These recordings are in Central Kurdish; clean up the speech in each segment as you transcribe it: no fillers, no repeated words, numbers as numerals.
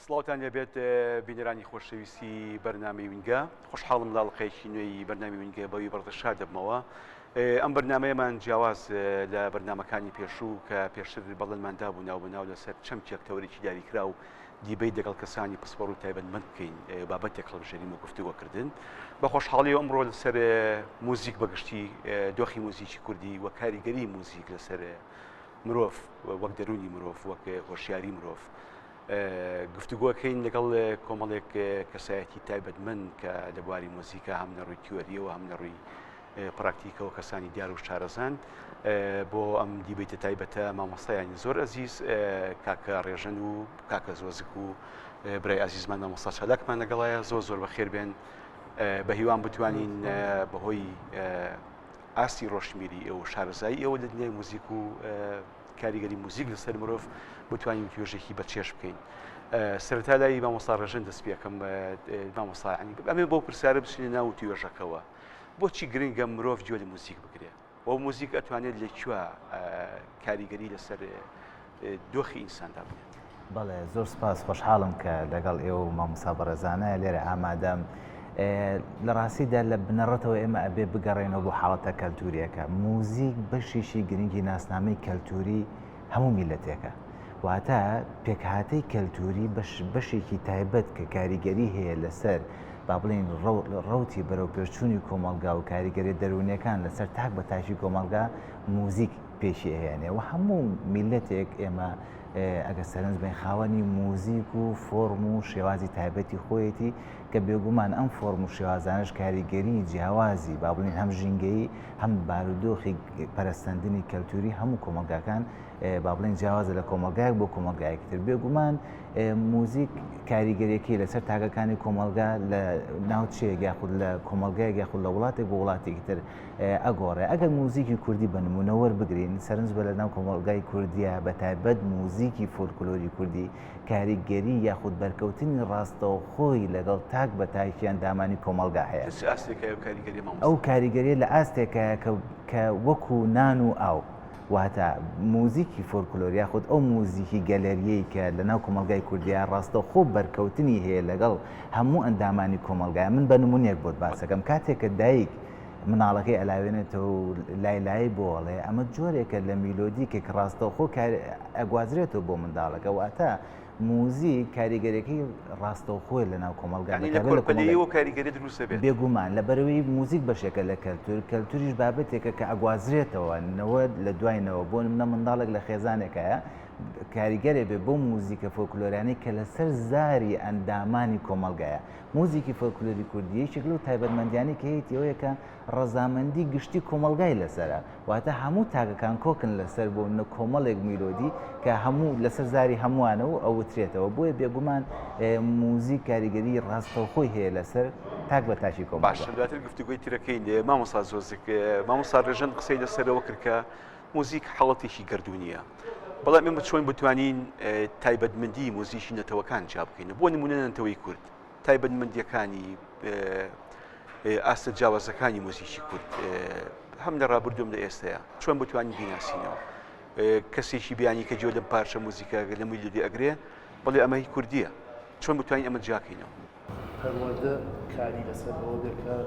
سڵاوتان لەبێت بینەرانی خۆشەویستی بەرنامەی وینگە خۆشحاڵم لاڵقەیەکی نوێی بەرنامی وینگە بەوی بەردەشاد دەبمەوە. ئەم بەرنمەیەمان جیاواز لە بەرنمەکانی پێشوو کە پێشتر بەڵێنماندا بوو ناو بەناو لەسەر چەمچێک تەورێکی دیاریکرا و دیبەی دەگەڵ کەسانی پسپۆڕ و تایبەتمەند بکەین بابەتێک هەڵبژێرین و گفتوگۆکردن. بە خۆشحاڵی ئەمڕۆ لەسەر موزیک بەگشتی دۆخی موزیکی کوردی و کاریگەری موزیک لەسەر مرۆڤ وەک دەرونی مرۆڤ وەک هۆشیاری مرۆڤ گفتوگۆکەین لەگەڵ کۆمەڵێک کەسایەتی تایبەتمەند کە لە بواری مۆزیکا هەم لە ڕووی تیۆریەوە هەم لە ڕووی پراکتیکەوە کەسانی دیار و شارەزان بۆ ئەم دیبێتە تایبەتە مامۆستایانی زۆر ئەزیز کاکە ڕێژەن و کاکە زۆزک و برای ئازیزمان مامۆستا چالاکمان لەگەڵایە زۆر بەخێر بێن بە هیوان بتوانین بەهۆی ئاستی ڕۆشنبیری ئەو شارەزایی ئەوە لە دنیای موزیک و کاریگەری موزیک لەسەر مرۆڤ بتوانین توێژێکی بەچێش بکەین. سەرەتا لای مامۆستا ڕێژەن دەست پێکەم مامۆستا ئەمێ بۆ پرسیارە بچینە ناو توێژەکەوە بۆچی گرنگە مرۆڤ گوێ لە موزیک بگرێت و موزیک ئەتوانێت لەکوێ کاریگەری لەسەر دۆخی ئینساندا بێت؟ بەڵێ زۆر سپاس خۆشحاڵم کە لەگەڵ ئێوە مامۆستا بەڕێزانە لێرە ئامادەم. لە ڕاستیدا لە بنەڕەتەوە ئێمە ئەبێ بگەڕێنەوە بۆ حاڵەتە کەلتوریەکە. موزیک بەشیشی گرنگی ناسنامەی کەلتوری هەموو میلەتێکە، واتە پێکهاتەی کەلتوری بەشێکی تایبەت کە کاریگەری هەیە لەسەر با بڵین ڕەوتی بەرەو پێشچوونی کۆمەلگا و کاریگەری دەرونیەکان لەسەر تاک بە تاشی کۆمەلگا موزیک پێشی ئەهێنێ و هەموو میلەتێک ئێمە ئەگە سەرنج بین خاوەنی موزیک و فۆرم و شێوازی تایبەتی خۆیەتی کە بێگومان ئەم فۆرم و شێوازانش کاریگەری جیاوازی با بڵین هەم ژینگەی هەم بارودۆخی پەرستاندنی کەلتوری هەموو کۆمەلگاکان با بڵین جیاوازە لە کۆمەلگایەک بۆ کۆمەلگایەکتر. بێگومان موزیک کاریگەریەکەی لەسەر تاگەکانی کۆمەلگا لە ناوچەیەک یاخود لە کۆمەلگایەک یاخود لە وڵاتێک بۆ وڵاتێکی تر ئەگۆڕێ. ئەگەر موزیکی کوردی بە نمونە وەربگرین سەرنج بە لە ناو کۆمەلگای کوردیە بەتایبەت موزیکی فۆلکلۆری کوردی کاریگەری یاخود بەرکەوتنی ڕاستەوخۆی لەگەڵ تاک بە تاکیان دامانی کۆمەلگا هەیە. ئەو کاریگەریە لە ئاستێکە کە وەکو نان و ئاو، واتە موزیکی فۆلکلۆر یاخود ئەو موزیکی گەلەریەی کە لە ناو کۆمەلگای کوردیا ڕاستەوخۆ بەرکەوتنی هەیە لەگەڵ هەموو ئەندامانی کۆمەلگای. من بە نمونێک بۆت باسەکەم کاتێککە دایک مناڵەکەی ئەلاوێنێتەوە و لای بۆڵێ ئەمە جۆرێکە لە میلۆدیکێک ڕاستەوخۆ ئەگوازرێتەوە بۆ منداڵەکە، واتە موزیک کاریگەریەکەی ڕاستەوخۆی لە ناو کۆمەلگا کاریگەری دروستە بێت. بێگومان لەبەرەوەی موزیک بەشێکە لە کەلتوریش بابەتێکە کە ئەگوازرێتەوە نەوە لە دوایەوە بۆ منە منداڵێک لە خێزانێکەیە کاریگەرێ بێ بۆ موزیکە فۆلکلۆرانەی کە لەسەر زاری ئەندامانی کۆمەلگایە. موزیکی فۆلکلۆری کوردی یەکێک لەو تایبەتمەندیانەی کە هەیەی ئەوەیە کە ڕەزامەندی گشتی کۆمەلگای لەسەرە، واتە هەموو تاگەکان کۆکن لەسەر بۆ منە کۆمەڵێک میلۆدی کە هەموو لەسەر زاری هەمووانە و ئەوترێتەوە. بۆیە بێگومان موزیک کاریگەری ڕاستەوخۆی هەیە لەسەر تاک بە تاشی کۆمەلگا. باشە دواتر گفتوگۆی ترەکەین مامۆستا زۆزک مامۆستا ڕێژەن قسەی لەسەرەوە کرد کە موزیک حاڵەتێکی گردوونیە، بەڵام ئێمە چۆن بتوانین تایبەتمەندی موزیکی نەتەوەکان چاپ بکەین. بۆ نمونە نەتەوەی کورد تایبەتمەندیەکانی ئاستە جیاوازەکانی موزیکی کورد هەم لە ڕابردوم لە ئێستەیە چۆن بتوانین بیناسینەوە. کەسێکی بیانی کە جۆ لەم پارچە موزیکە لە میلۆدی ئەگرێ بەڵێ ئەمە هی کوردیە، چۆن بتوانین ئەمە جاکەینەوە؟ هەروەردە کاری لەسەر ئەوە بێکە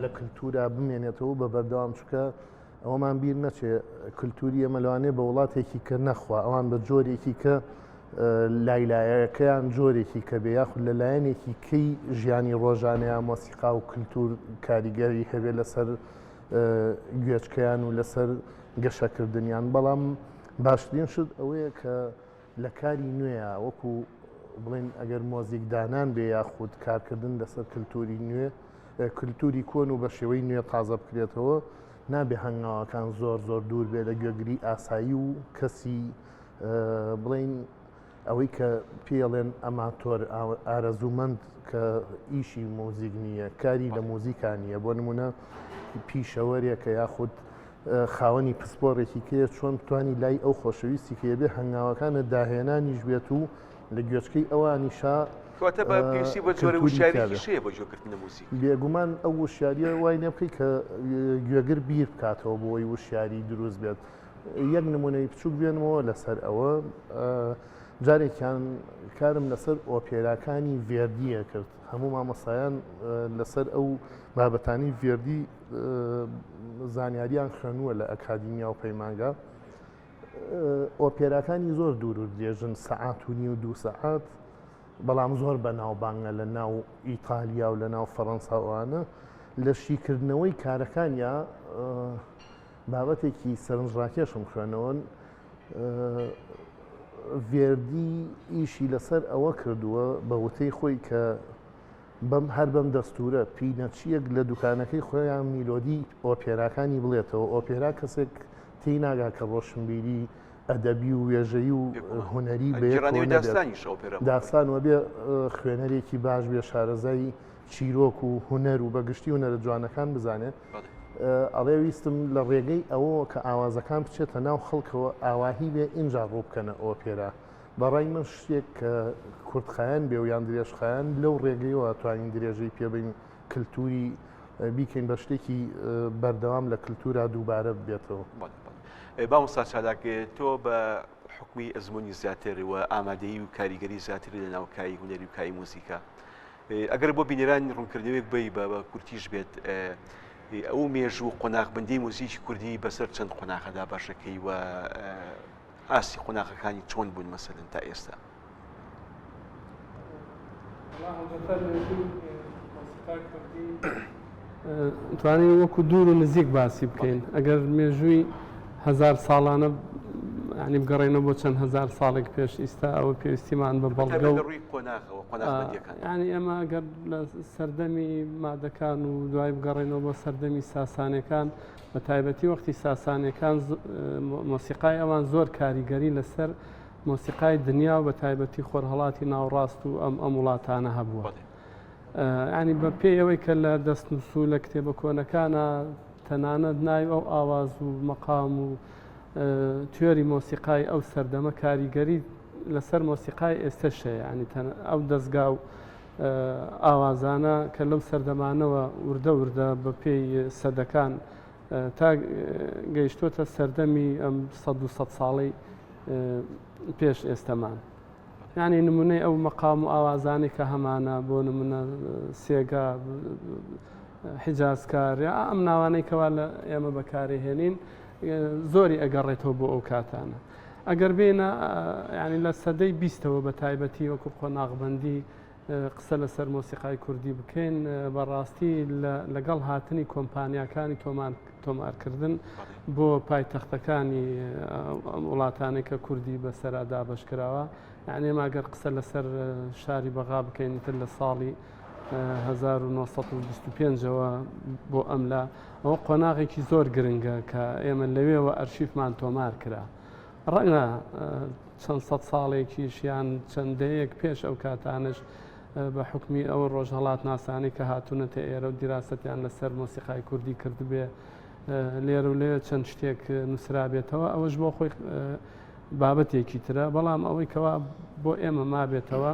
لە کللتورا بمێنێتەوە بە بەردەوام چکە ئەوەمان بیر نەچێ کللتوری ئەمە لەوانێ بە وڵاتێکی کە نەخوا ئەوان بە جۆرێکی کە لایلایەکەیان جۆرێکی کە بێ یاخود لەلایەنێکی کەی ژیانی ڕۆژانەیە مۆسیقا و کللتور کاریگەری هەبێ لەسەر گوێچکەیان و لەسەر گەشەکردنیان. بەڵام باشترین شت ئەوەیە کە لە کاری نوێیە وەکو بڵێن ئەگەر مۆزیکدانان بێ یاخود کارکردن لەسەر کللتوری نوێ کللتوری کۆن و بە شێوەی نوێ تازە بکرێتەوە نابێ هەنگاوەکان زۆر دوور بێ لە گوێگری ئاسایی و کەسی بڵین ئەوەی کە پێڵێن ئەماتۆر ئارەزوومەند کە ئیشی مۆزیک نییە کاری لە مۆزیکانیە. بۆ نمونە پیشەوەرێکە یاخود خاوەنی پسپۆڕێکی کەیە چۆن بتوانی لای ئەو خۆشەویستی کە بێ هەنگاوەکانە داهێنانیش بێت و لە گوێچکەی ئەوانیشا کەواتە بە پێویستی بە جۆرە وشارێکی شەیە بۆ جۆکردنە موزیک. بێگومان ئەو وشاریە وای نێ بکەی کە گوێگر بیر بکاتەوە بۆی وشیاری دروست بێت. یەک نمونەی بچووک بێنەوە لەسەر ئەوە جارێکیان کارم لەسەر ئۆپێراکانی ڤێردیە کرد هەموو مامەسایان لەسەر ئەو بابەتانی ڤێردی زانیاریان خوێنووە لە ئەکادیمیا و پەیمانگا ئۆپێراکانی زۆر دوور و درێژن سەعات و نیو 2 سەعات بەڵام زۆر بەناوبانگە لە ناو ئیتالیا و لە ناو فەڕەنساوانە لە شیکردنەوەی کارەکانیا بابەتێکی سەرنجڕاکێشم خوێنەوەن ڤێردی ئیشی لەسەر ئەوە کردووە بە وتەی خۆی کە هەر بەم دەستورە پینەچیەک لە دوکانەکەی خۆیان میلۆدی ئۆپێراکانی بڵێتەوە ئۆپێرا کەسێک تێی ناگا کە ڕۆشنبیری ئەدەبی و وێژەیی و هوەری داستانوە بێ خوێنەرێکی باش بێ شارەزای چیرۆک و هوەر و بەگشتی هوەرە جوانەکان بزانێت ئەڵێ ویستم لە ڕێگەی ئەوە کە ئاوازەکان بچێتە ناو خەڵکەوە ئاواهی بێ ئینجا ڕوو بکەنە ئۆپێرا بەڕای من شتێک کە کورتخایەن بێ و یان درێژخایەن لەو ڕێگەیەوە توانین درێژەی پێبین کللتوری بیکەین بە شتێکی بەردەوام لە کللتورا دووبارە بێتەوە. باوەستا چالاک تۆ بە حکومی ئەزمموی زیاتر و ئامادەیی و کاریگەری زیاتر لە ناوکایی هوەری و کایی موسیقا ئەگەر بۆ بینێرانی ڕوونکردنەوەیەک بی بە کورتیش بێت ئەو مێژ و قۆناغبندی موزیکی کوردی بەسەر چەند قۆناغەدا باشەکەی و ئاسی قۆناغەکانی چۆن بوون مەسەلەن تا ئێستا؟ توانین وەکو دوور و نزیک باسی بکەین ئەگەر مێژووی 1000 ساڵانە ینی بگەڕێنەوە بۆ چەند 1000 ساڵێک پێش ئێستا ئەوە پێویستیمان بە بەڵگە و ینی ئێمە ئەگەر لە سەردەمی مادەکان و دوای بگەڕێنەوە بۆ سەردەمی ساسانەکان بە تایبەتی وەختی ساسانەکان مۆسیقای ئەوان زۆر کاریگەری لەسەر مۆسیقای دنیا و بە تایبەتی خۆرهەڵاتی ناوڕاست و ئەم وڵاتانە هەبووە. ینی بە پێی ئەوەی کە لە دەستنووس لە کتێبە کۆنەکانە تەنانەت ناوی ئەو ئاواز و مەقام و توێری مۆسیقای ئەو سەردەمە کاریگەری لەسەر مۆسیقای ئێستەشە ینی ئەو دەستگا و ئاوازانە کە لەو سەردەمانەوە وردە وردە بە پێی سەدەکان تا گەیشتۆتە سەردەمی ئەم 100 ساڵی پێش ئێستەمان. ینی نمونەی ئەو مەقام و ئاوازانی کە هەمانە بۆ نمونە سێگا حیجازکار یا ئەم ناوانەی کەوا لە ئێمە بەکارهێنین زۆری ئەگەڕێتەوە بۆ ئەو کاتانە. ئەگەر بێنە ینی لە سەدەی 20ەوە بە تایبەتی وەکو قۆناغبەندی قسە لەسەر مۆسیقای کوردی بکەین بەڕاستی لەگەڵ هاتنی کۆمپانیاکانی تۆمارکردن بۆ پایتەختەکانی وڵاتانی کە کوردی بەسەرادا بەشکراوە یعنی ئەگەر قسە لەسەر شاری بەغا بکەین تر لە ساڵی 1925ەوە بۆ ئەملا ئەوە قۆناغێکی زۆر گرنگە کە ئێمە لەوێەوە ئەرشیفمان تۆمار کرا ڕەنگە چەند سەد ساڵێکیش یان چەندەیەک پێش ئەو کاتانش بە حکمی ئەو ڕۆژهەڵات ناسانی کە هاتوونەتە ئێرە و دیراستیان لەسەر مۆسیقای کوردی کردبێ لێرە و لێ چەند شتێک نووسرا بێتەوە ئەوەش بۆ خۆی بابەتێکی ترە بەڵام ئەوەی کەوا بۆ ئێمە مابێتەوە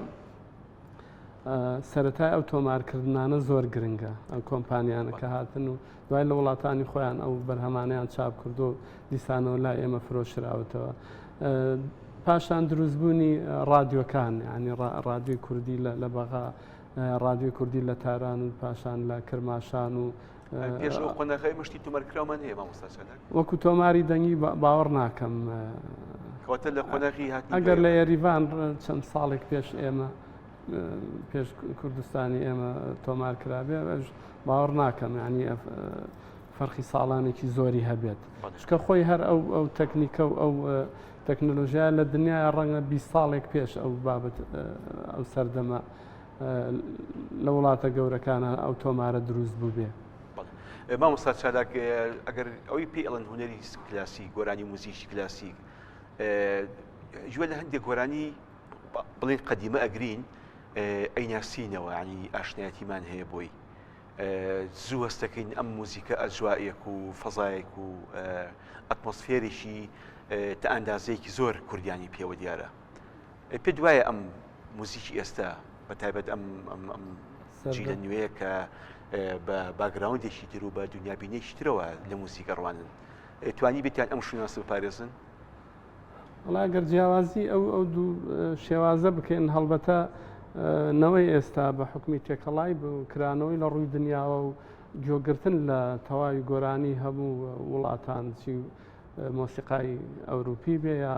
سەرەتای ئەو تۆمارکردانە زۆر گرنگە ئەو کۆمپانیانە کە هاتن و دوای لە وڵاتانی خۆیان ئەو بەرهەمانیان چاپ کردو و دیسانەوە لای ئێمە فرۆشراوەتەوە. پاشان دروستبوونی رادیۆکان ینی رادیۆی کوردی لە بەغا رادیۆی کوردی لە تاران و پاشان لە کرماشان و پێش ئەو قۆناغی مشتی تۆمارکراومان هەیە مامۆستا چالاک وەکو تۆماری دەنگی باوەڕ ناکەم کەواتە لە قۆناغی هاتنی ئەگەر لە یاریڤان چەند ساڵێک پێش ئێمە پێش کوردستانی ئێمە تۆمار کرابێ باوەڕ ناکەم ینی فەرقی ساڵانێکی زۆری هەبێت چکە خۆی هەر ئەو تەکنیکە و ئەو تەکنۆلۆژیا لە دنیای ڕەنگە 20 ساڵێک پێش ئەو بابەت ئەو سەردەمە لە وڵاتە گەورەکانە ئەو تۆمارە دروست بوو بێ. مامۆستا چالاک ئەگەر ئەوەی پێ ئەڵەن هوەری کلاسیک گۆرانی موزیکی کلاسیک ژوە لە هەندێک گۆرانی بڵێن قەدیمە ئەگرین ئەیناسینەوە ینی ئاشنایەتیمان هەیە بۆی زوو هەستەکەین ئەم موزیکە ئەجوایەک و فەزایەک و ئەتمۆسفێرێکی تا ئەندازەیەکی زۆر کوردیانی پێوە دیارە. پێ دوایە ئەم موزیکی ئێستا بە تایبەت ئەم جیلە نوێیە کە بە باگراوندێکی تر و بە دنیابینێکی ترەوە لە موزیکە ڕوانن توانی بێتیان ئەم شوێناسە بپارێزن؟ وڵا گەر جیاوازی ئەو دوو شێوازە بکەین هەڵبەتە نەوەی ئێستا بە حکمی تێکەڵای کرانەوەی لە ڕووی دنیاوە و گوێگرتن لە تەواوی گۆرانی هەموو وڵاتان چی مۆسیقای ئەوروپی بێ یا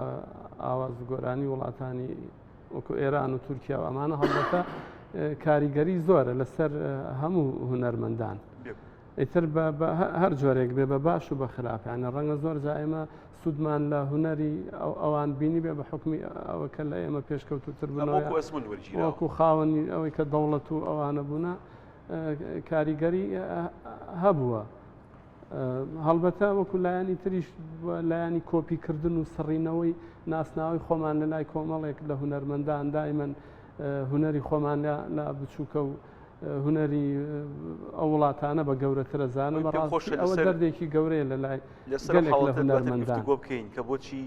ئاواز گۆرانی وڵاتانی وەکو ئێران و تورکیا و ئەمانە هەڵبەتە کاریگەری زۆرە لەسەر هەموو هونەرمەندان ئیتر هەر جۆرێک بێ بە باش و بە خراپیانە ڕەنگە زۆر جا ئێمە سوودمان لە هونەری ئەوان بینی بێ بە حکمی ئەوەکە لە ئێمە پێشکەوتوتر بنەوە وەکو خاوەنی ئەوەی کە دەوڵەت و ئەوانە بوونە کاریگەری هەبووە هەڵبەتە وەکو لایانی تریش لایانی کۆپیکردن و سڕینەوەی ناسناوی خۆمان لە لای کۆمەڵێک لە هونەرمەندان دایمەن هونەری خۆمان لە بچووکە و هونەری ئەو وڵاتانە بە گەورەترە زانم ئەوە دەردێکی گەورەیە لە لای گەلێک لە هونەرمەندان بکەین کە بۆچی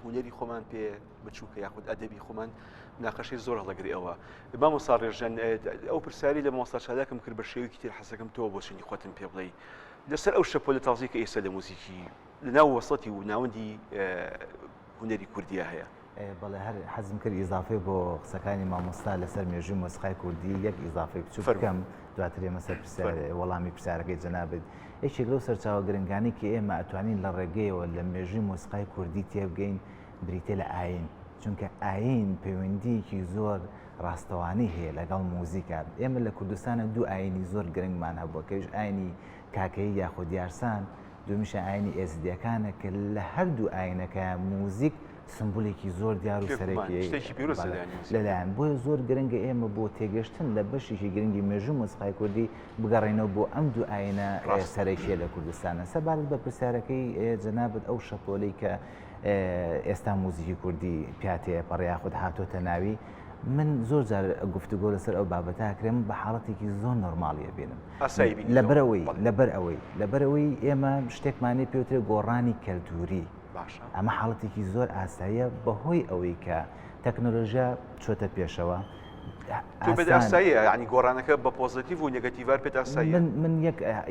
هونەری خۆمان پێ بچووکە یاخود ئەدەبی خۆمان ناقەشەی زۆر هەڵەگری ئەوە مامۆستا ڕێژەن ئەو پرسیاری لە مامۆستا چالاکم کرد بە شێوەیەکی تر حەسەکەم تۆ بۆچنی خۆتم پێ بڵێ لەسەر ئەو شەپۆلە تازی کە ئێستا لە موزیکی لەناو وەسڵەتی و ناوەندی هونەری کوردیە هەیە بەڵێ هەر حەزم کرد ئیزافێ بۆ قسەکانی مامۆستا لەسەر مێژووی مۆسیقای کوردی یەک ئیزافەی بچوو بکەم دواتر ئێمە سەر وەڵامی پرسیارەکەی جەنابێت یەکێک لەو سەرچاوە گرنگانی کە ئێمە ئەتوانین لە ڕێگەیەوە لە مێژووی مۆسیقای کوردی تێبگەین بریتێ لە ئاین چونکە ئاین پەیوەندیەکی زۆر ڕاستەوانی هەیە لەگەڵ موزیکات ئێمە لە کوردستانە دوو ئاینی زۆر گرنگمان هەبووە کەش ئاینی کاکەی یاخود یارسان دومیشە ئاینی ئێزدیەکانە کە لە هەردوو ئاینەکە موزیک سمبولێکی زۆر دیار و سەرەکی لەلایەن بۆیە زۆر گرنگە ئێمە بۆ تێگەشتن لە بەشێکی گرنگی مێژووی مۆسیقای کوردی بگەڕێنەوە بۆ ئەم دوو ئاینە سەرەکیە لە کوردستانە سەبارەت بە پرسیارەکەی جەنابەت ئەو شەپۆلەی کە ئێستا موزیکی کوردی پیاتەیە پەڕیاخود هاتۆتە ناوی من زۆر جار گفتوگۆ لەسەر ئەو بابەتاکرێم بە حاڵەتێکی زۆر نۆرماڵیە بێنم لەبەرەوەی ئێمە شتێکمانی پێوترێت گۆڕانی کەلتوری ئەمە حاڵەتێکی زۆر ئاساییە بەهۆی ئەوەی کە تەکنۆلۆژیا چۆتە پێشەوە ئاساییە ینی گۆڕانەکە بە پۆزیتیڤ و نێگەتیڤار پێت ئاساییە من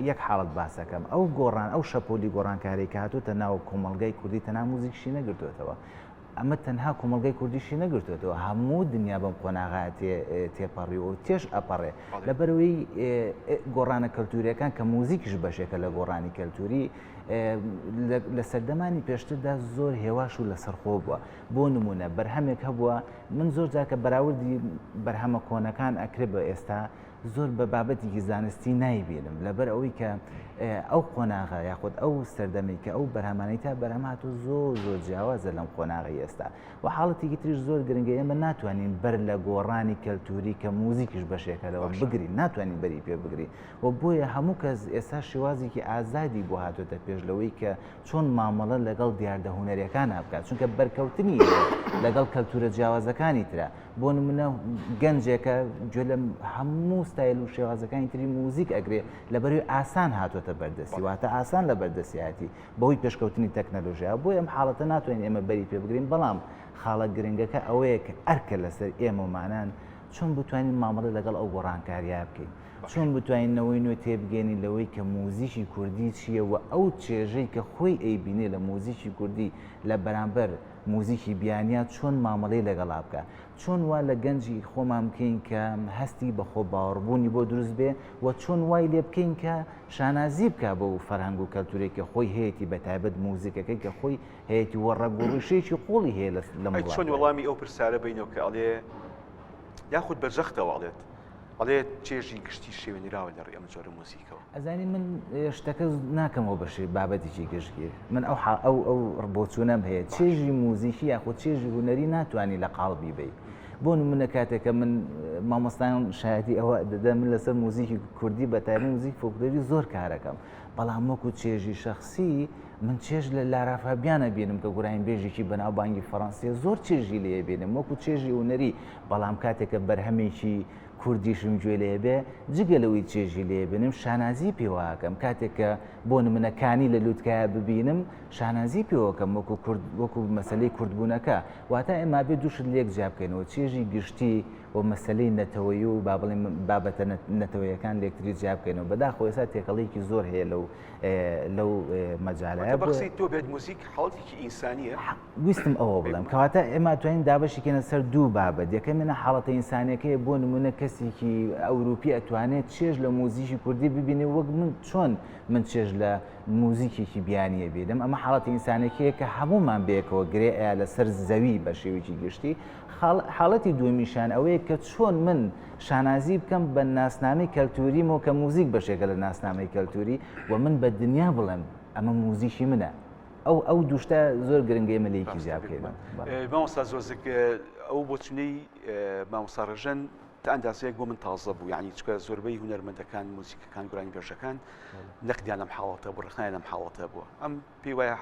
یەک حاڵەت باسەکەم ئەو گۆڕان ئەو شەپۆلی گۆڕانکاری کە هاتووتە ناو کۆمەڵگەی کوردی تەنها موزیکشی نەگرتوێتەوە ئەمە تەنها کۆمەڵگەی کوردیشی نەگرتوێتەوە هەموو دنیا بەم قۆناغا تێپەڕی و تێش ئەپەڕێ لەبەرەوەی گۆڕانە کەلتوریەکان کە موزیکیش بەشێکە لە گۆڕانی کەلتوری لە سەردەمانی پێشتردا زۆر هێواش و لەسەرخۆ بووە بۆ نمونە بەرهەمێک هەبووە من زۆر جاکە بەراوردی بەرهەمە کۆنەکان ئەکرێ بە ئێستا زۆر بە بابەتێکی زانستی نایبێنم لەبەر ئەوەی کە ئەو قۆناغا یاخود ئەو سەردەمی کە ئەو بەرهەمانەی تا بەرهەمات و زۆر جیاوازە لەم قۆناغی ئێستا و حاڵەتێکی تریش زۆر گرنگە ئێمە ناتوانین بەر لە گۆڕانی کەلتوری کە موزیکیش بەشێکەوە بگرین ناتوانین بەری پێ بگری و بۆیە هەموو کەس ئێستا شێوازێکی ئازادی بۆ هاتوۆتە پێش لەوەی کە چۆن مامەڵە لەگەڵ دیاردە هونەرەکان بکات چونکە بەرکەوتنی لەگەڵ کەلتورە جیاوازەکانی ترە بۆ نمونە گەنجێکە گوێ لە هەموو ستایل و شێوازەکانی تری موزیک ئەگرێ لەبەروی ئاسان هاتوۆتە بەردەستی واتە ئاسان لە بەردەسیاتی بەهۆی پێشکەوتنی تەکنەلۆژیا بۆی ئەم حاڵەتە ناتوانین ئێمە بەری پێ بگرین بەڵام خاڵە گرنگەکە ئەوەیە کە ئەرکە لەسەر ئێمەمانان چۆن بتوانین مامەڵە لەگەڵ ئەو گۆڕانکاریە بکەین چۆن بتوانینەوەی نوێ تێبگەێنی لەوەی کە موزیکی کوردی چییە و ئەو چێژەی کە خۆی ئەیبینێ لە موزیکی کوردی لە بەرامبەر موزیکی بیانیا چۆن مامەڵەی لەگەڵا بکە چۆن وا لە گەنجی خۆمان بکەین کە هەستی بە خۆ باوەڕبوونی بۆ دروست بێ و چۆن وای لێ بکەین کە شانازی بکە بە و فەرهەنگ و کەلتورێکی خۆی هەیەی بەتایبەت موزیکەکەی کە خۆی هەیەی وەڕەگوڕشێکی قوڵی هەیە لە وڵات چۆن وەڵامی ئەو پرسیارە بینەوە کە ئەڵێ یاخود بەرجەختەوە ئەڵێت ئەڵێ چێژی گشتی شێوێنراوە لە ڕێ ئەم جۆرە موزیکەوە ئەزانی من شتەکە ناکەمەوە بەشی بابەتێکی گشتگیر من ئەو بۆچوونەم هەیە چێژی موزیکی یاخود چێژی هونەری ناتوانانی لە قاڵبی بی بۆ نمونە کاتێکە من مامۆستایان شایەتی ئەوە دەدا من لەسەر موزیکی کوردی بەتایبەت موزیک فۆکلۆری زۆر کارەکەم بەڵام وەکو چێژی شەخسی من چێژ لە لارا فابیانە بینم کە گوڕاین بێژێکی بەناوبانگی فەڕەنسیە زۆر چێژی لێ بینم وەکو چێژی هونەری بەڵام کاتێکە بەرهەمێکی کوردیشم گوێ لێ بێ جگەلەوەی چێژی لێ بنم شانازی پێواکەم کاتێککە بۆ نمونەکانی لە لووتکایە ببینم شانازی پێوەکەم وەکو مەسلەی کوردبوونەکە واتە ئێمە بێ دووشت لێک جیا بکەینەوە چێژی گشتی و مەسلەی نەتەوەی و با بڵێن بابەتە نەتەوەیەکان لە یەکتری جیا بکەینەوە بەداخەوە ئێستا تێکەڵەیەکی زۆر هەیە لەو مەجالەیە بەخسی تۆ بێت موزیک حاڵەتێکی ئینسانیە ویستم ئەوە بڵێم کەواتە ئێمە توانین دابەشێکێنە سەر دوو بابەت یەکەم منە حاڵەتە ئینسانیەکەیە بۆ نمونە کەسێکی ئەوروپی ئەتوانێت چێژ لە موزیکی کوردی ببینێ وەک من چۆن من چێژ لە موزیکێکی بیانیە بێدەم ئەمە حاڵەتی ئینسانێکەیە کە هەمومان بێکەوە گرێ لەسەر زەوی بە شێوێکی گشتی حاڵەتی دومیشان ئەوەیە کە چۆن من شانازی بکەم بە ناسنامەی کەلتوریمەوە کە موزیک بەشێکە لە ناسنامەی کەلتوری و من بە دنیا بڵێم ئەمە موزیکی منە ئەو دووشتە زۆر گرنگی مەلەیەکی زیاد بکەیتەوە مامۆستا زۆزێک ئەو بۆچنەی مامۆستا ڕێژەن تا ئەندازەیەک بۆ من تازە بوو یعنی چکە زۆربەی هونەرمەندەکان موزیکەکان گۆرانی پێشەکان نەقدیان لەم حاڵەتە بوو ڕخنیان لەم حاڵەتە بووە ئەم پێی وایە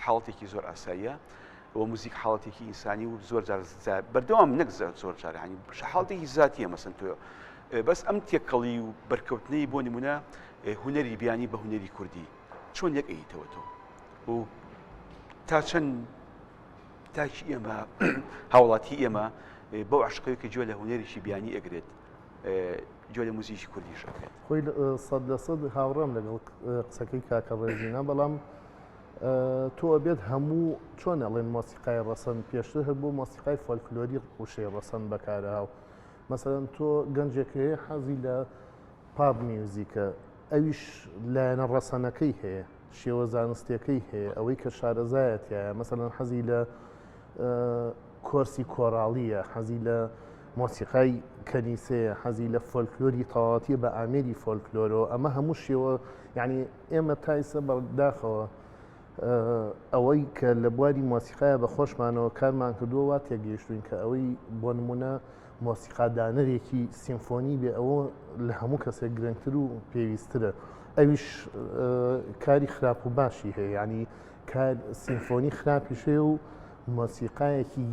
حاڵەتێکی زۆر ئاساییە و موزیک حاڵەتێکی ئینسانی و زۆر جار بەردەوام نەک زۆر جار ینی حاڵەتێکی ذاتیە مەسەن تۆ بەس ئەم تێکەڵی و بەرکەوتنەی بۆ نمونە هونەری بیانی بە هونەری کوردی چۆن یەک ئەیتەوە تۆ و تا چەند تاکی ئێمە هاوڵاتی ئێمە بەو عشقەوەی کە گوێ لە هونەریشی بیانی ئەگرێت گوێ لە موزیکی کوردیش ئەگرێت خۆی 100% هاوڕام لەگەڵ قسەکەی کاکە ڕێژینە بەڵام تۆ ئەبێت هەموو چۆن ئەڵێن مۆسیقای ڕەسەن پێشتر هەبوو مۆسیقای فۆلکلۆری وشەی ڕەسەن بەکارهاو مەسەڵەن تۆ گەنجێک هەیە حەزی لە پاپ میوزیکە ئەویش لایەنە ڕەسەنەکەی هەیە شێوە زانستیەکەی هەیە ئەوەی کە شارەزایەتیایە مەسەڵەن حەزی لە کۆرسی کۆڕاڵیە حەزی لە مۆسیقای کەنیسەیە حەزی لە فۆلکلۆری تەواوەتیە بە ئامێری فۆلکلۆرەوە ئەمە هەموو شێوە یعنی ئێمە تایسە بەداخەوە ئەوەی کە لە بواری مۆسیقایە بە خۆشمانەوە کارمان کردووە وا تێگەیشتوین کە ئەوەی بۆ نمونە مۆسیقادانەرێکی سیمفۆنی بێ ئەوە لە هەموو کەسێک گرنگتر و پێویسترە ئەویش کاری خراپ و باشی هەیە ینی سیمفۆنی خراپیش هەیە و مۆسیقایەکی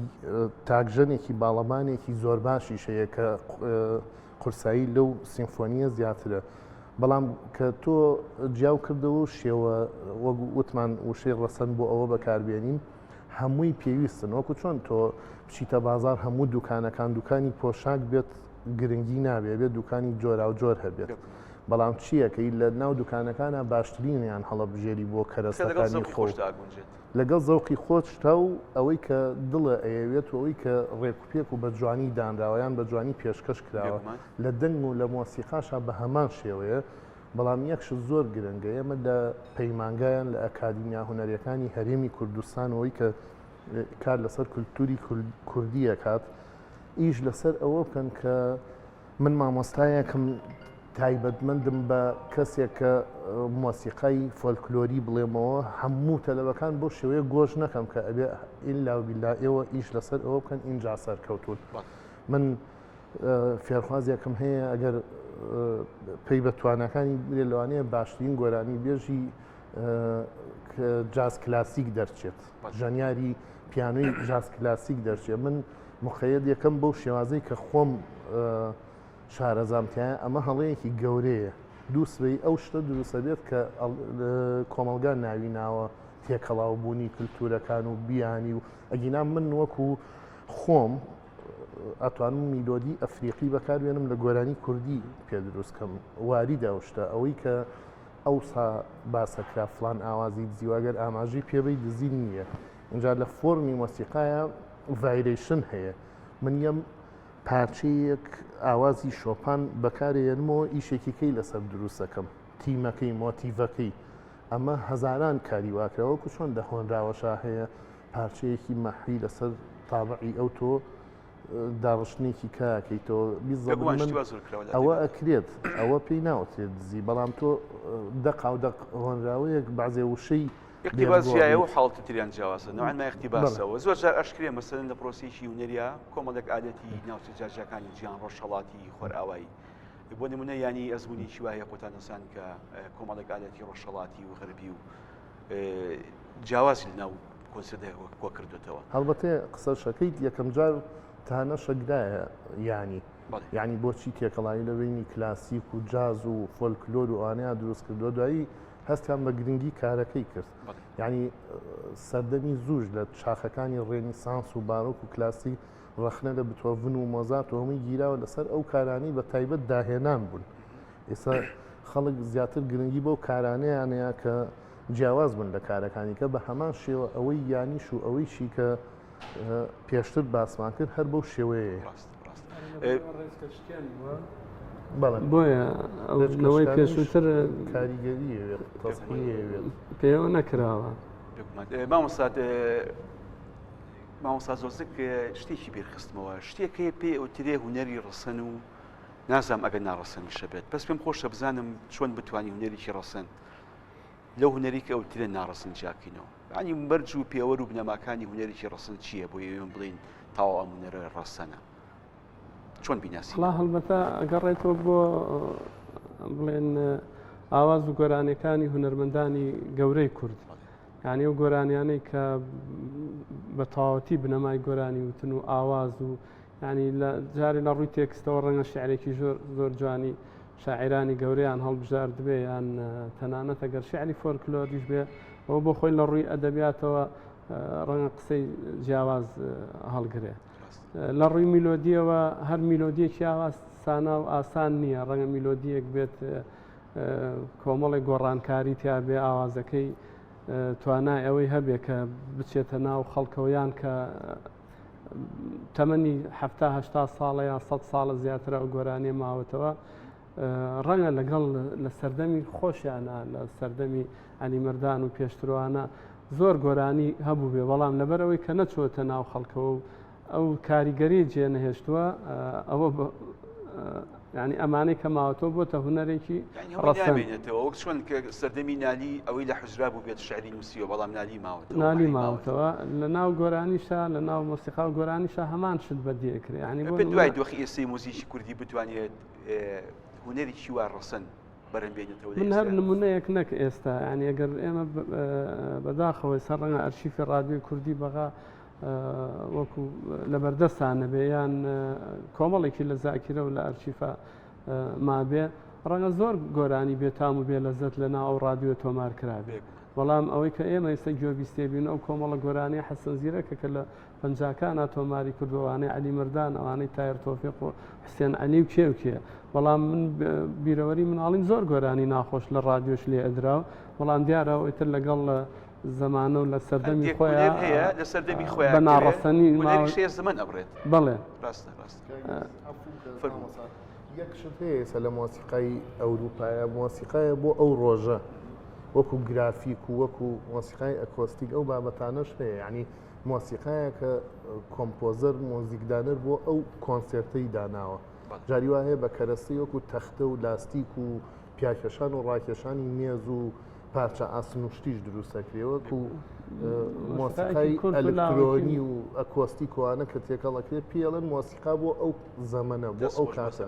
تاکژەنێکی باڵەمانێکی زۆر باشیش هەیە کە قورسایی لەو سیمفۆنیە زیاترە بەڵام کە تۆ جیاو کردەوە شێوە وەک وتمان وشەی ڕەسەن بۆ ئەوە بەکاربێنین هەمووی پێویستن وەکو چۆن تۆ بچیتە بازار هەموو دوکانەکان دوکانی پۆشاک بێت گرنگی نابێ بێت دوکانی جۆرا و جۆر هەبێت بەڵام چیەکەی لە ناو دوکانەکانە باشترینیان هەڵەبژێری بۆ کەرەسەکانی خۆش لەگەڵ زەوقی خۆشتا و ئەوەی کە دڵە ئەیەوێت و ئەوەی کە ڕێکوپێک و بە جوانی دانراوەیان بە جوانی پێشکەش کراوە لە دەنگ و لە مۆسیقاشا بە هەمان شێوەیە بەڵام یەکش زۆر گرنگە ئێمە لە پەیمانگایان لە ئەکادیمیا هونەریەکانی هەرێمی کوردستان ئەوەی کە کار لەسەر کولتوری کوردیە کات ئیش لەسەر ئەوە بکەن کە من مامۆستایەکەم تایبەتمەندم بە کەسێک کە مۆسیقای فۆلکلۆری بڵێمەوە هەموو تەلەبەکان بۆ شێوەیە گۆژ نەکەم کە ئەبێ ئیلا وبیلا ئێوە ئیش لەسەر ئەوە بکەن ئینجا سەرکەوتون من فێرخوازێکم هەیە ئەگەر پێی بە توانەکانی بێ لەوانەیە باشترین گۆرانی بێژی جاز کلاسیک دەرچێت ژەنیاری پیانۆی جاز کلاسیک دەرچێت من مخەیەت یەکەم بەو شێوازەی کە خۆم شارەزامتیایە ئەمە هەڵەیەکی گەورەیە دووسبەی ئەو شتە دروستە بێت کە کۆمەلگان ناوی ناوە تێکەڵاوبوونی کللتورەکان و بیانی و ئەگینا من وەکو خۆم ئەتوانم میلۆدی ئەفریقی بەکاربێنم لە گۆرانی کوردی پێدروستکەم واریدا ئەو شتە ئەوەی کە ئەوسا باسەکرا فلان ئاوازی دزیواگەر ئاماژەی پێبەی دزی نییە اینجا لە فۆرمی مۆسیقایە ڤایرێشن هەیە من یەم پارچەیەک ئاوازی شۆپان بەکارێنمەوە ئیشێکیکەی لەسەر دروستەکەم تیمەکەی مۆتیڤەکەی ئەمە هەزاران کاری واکرەوەکو چۆن دەخۆنراوەشا هەیە پارچەیەکی مەحوی لەسەر تابعی ئەو تۆ داڕشتێکی کاکەیتەوە ئەوە ئەکرێت ئەوە پێی ناوتێت دزی بەڵام تۆ دەقا و دەهۆنراوەیەک بەعزێ وشەی اقتباسیایە و حاڵەتی تریان جیاوازە نوعان ما اقتباسەوە زۆر جار ئەشکرێ مەسەلەن لە پرۆسیشی هونەریە کۆمەڵێک ئالەتی ناوچە جاژەکانی جیان ڕۆژهەڵاتی خۆرئاوایی بۆ نمونە ینی ئەزمموی شیوایە خۆتان نەسان کە کۆمەڵێک ئالەتی ڕۆژهەڵاتی و غەربی و جیاوازی لەناو کۆنسەردە کۆ کردوێتەوە هەڵبەتێ قسەشەکەیت یەکەم جار تانە شەگرایە ینی بۆچی تێکەڵایی لە بینی کلاسیک و جاز و فۆلکلۆر و ئانەیە دروست کردو دوایی هەستیان بە گرنگی کارەکەی کرد ینی سەردەمی زوش لە شاخەکانی ڕێنیسانس و بارۆک و کلاسی ڕەخنە لە بتۆڤن و مۆزات و هەمووی گیراوە لەسەر ئەو کارانی بە تایبەت داهێنان بوون. ئێستا خەڵک زیاتر گرنگی بەو کارانەیانەیە کە جیاواز بوون لە کارەکانی کە بە هەمان شێوە ئەوەی یانیش و ئەوەیشی کە پێشتر باسمان کرد هەر بەو شێوەیە. بۆیە ئەوەی پێشووتر کاریگەریەوێت تەسبیحەوێت پێوە نەکراوە. مامۆستا زۆزک شتێکی بێرخستمەوە شتێکەیە پێ ئەوترێ هونەری ڕەسەن و نازام ئەگەر ناڕەسەنیشە بێت بەس پێم خۆشە بزانم چۆن بتوانانی هونەرێکی ڕەسەن لەو هونەری کە ئەوترێ ناڕەسەن جاکەینەوە ینی بەرج و پێوەەر و بنەماکانی هونەرێکی ڕەسەن چییە بۆ ئێوێن بڵین تاوا ئەم هونەرە ڕەسەنە چۆن بیناسی؟ هەڵبەتە ئەگەڕێتەوە بۆ بڵێن ئاواز و گۆرانەکانی هونەرمەندانی گەورەی کورد یعنی ئەو گۆرانیانەی کە بە تەواوەتی بنەمای گۆرانی وتن و ئاواز و ینی جاری لە ڕووی تێکستەوە ڕەنگە شعرێکی زۆر جوانی شاعرانی گەورەیان هەڵبژارد بێ یان تەنانەت ئەگەر شعری فۆلکلۆریش بێ ئەوە بۆ خۆی لە ڕووی ئەدەبیاتەوە ڕەنگە قسەی جیاواز هەڵگرێ. لە ڕووی میلۆدیەوە هەر میلۆدیەکی ئاوازسانە و ئاسان نییە ڕەنگە میلۆدیەک بێت کۆمەڵی گۆڕانکاری تیا بێ ئاوازەکەی توانای ئەوەی هەبێ کە بچێتە ناو خەڵکەوەیان کە تەمەنی 70 ساڵە یا 100 ساڵە زیاترە ئەو گۆرانیە ماوەتەوە ڕەنگە لەگەڵ لە سەردەمی خۆشیانە لە سەردەمی عەلیمەردان و پێشتروانە زۆر گۆرانی هەبوو بێ بەڵام لەبەرەوەی کە نەچۆتە ناو خەڵکەوە و ئەو کاریگەری جێ نەهێشتووە ئەوە ینی ئەمانەی کە ماوەتەوە بۆتە هونەرێکی ڕەسەنێتەوە وەک چۆن کە سەردەمی نالی ئەوەی لە حوجرا بوو بێت شعری نووسیوە بەڵام نالی ماوەتەوە لە ناو گۆرانیشە لە ناو مۆسیقا و گۆرانیشە هەمان شت بەدیەکرێ ینی بۆ دوای دۆخی ئێستەی مۆزیکی کوردی بتوانێت هونەرێکی وا ڕەسەن بەرەمبێنێتەوە. من هەر نمونەیەک نەک ئێستا ینی ئەگەر ئێمە بەداخەوەی سەر ڕەنگە ئەرشیفی ڕادیۆی کوردی بەغا وەکو لە بەردەستانە بێ یان کۆمەڵێکی لە زاکیرە و لە ئەرشیفە مابێ ڕەنگە زۆر گۆرانی بێتام و بێ لەزەت لە ناو ئەو ڕادیۆ تۆمار کرابێ بەڵام ئەوەی کە ئێمە ئێستا گوێبیستێبین ئەو کۆمەڵە گۆرانی حەسەن زیرەکە کە لە پەنجاکانە تۆماری کردوانەی عەلیمەردان ئەوانەی تایر تۆفیق و حوسێن عەلی و کێ بەڵام من بیرەوەری مناڵین زۆر گۆرانی ناخۆش لە ڕادیۆش لێ ئەدراوە بەڵام دیارە ئیتر لەگەڵ زمانە و لە سەردەمی خۆیان لە سەردەمی خۆیان بە ناڕەسەنی زمان ئەبرێت بڵێ یەک شت هەیە لە مۆسیقای ئەوروپایە مۆسیقایە بۆ ئەو ڕۆژە وەکو گرافیک و وەکو مۆسیقای ئەکۆستیک ئەو بابەتانەش هەیە ینی مۆسیقایە کە کۆمپۆزەر مۆزیکدانەر بۆ ئەو کۆنسێرتەی داناوە جاری وا هەیە بە کەرەستی وەکو تەختە و لاستیک و پیاکێشان و ڕاکێشانی مێز و پارچە ئاسن و شتیش دروستەکرێوە و مۆسیقای ئەلکترۆنی و ئەکۆستیکۆوانە کە تێکەڵەکرێت پێڵەن مۆسیقا بۆ ئەو زەمەنە بۆ ئەو کاتە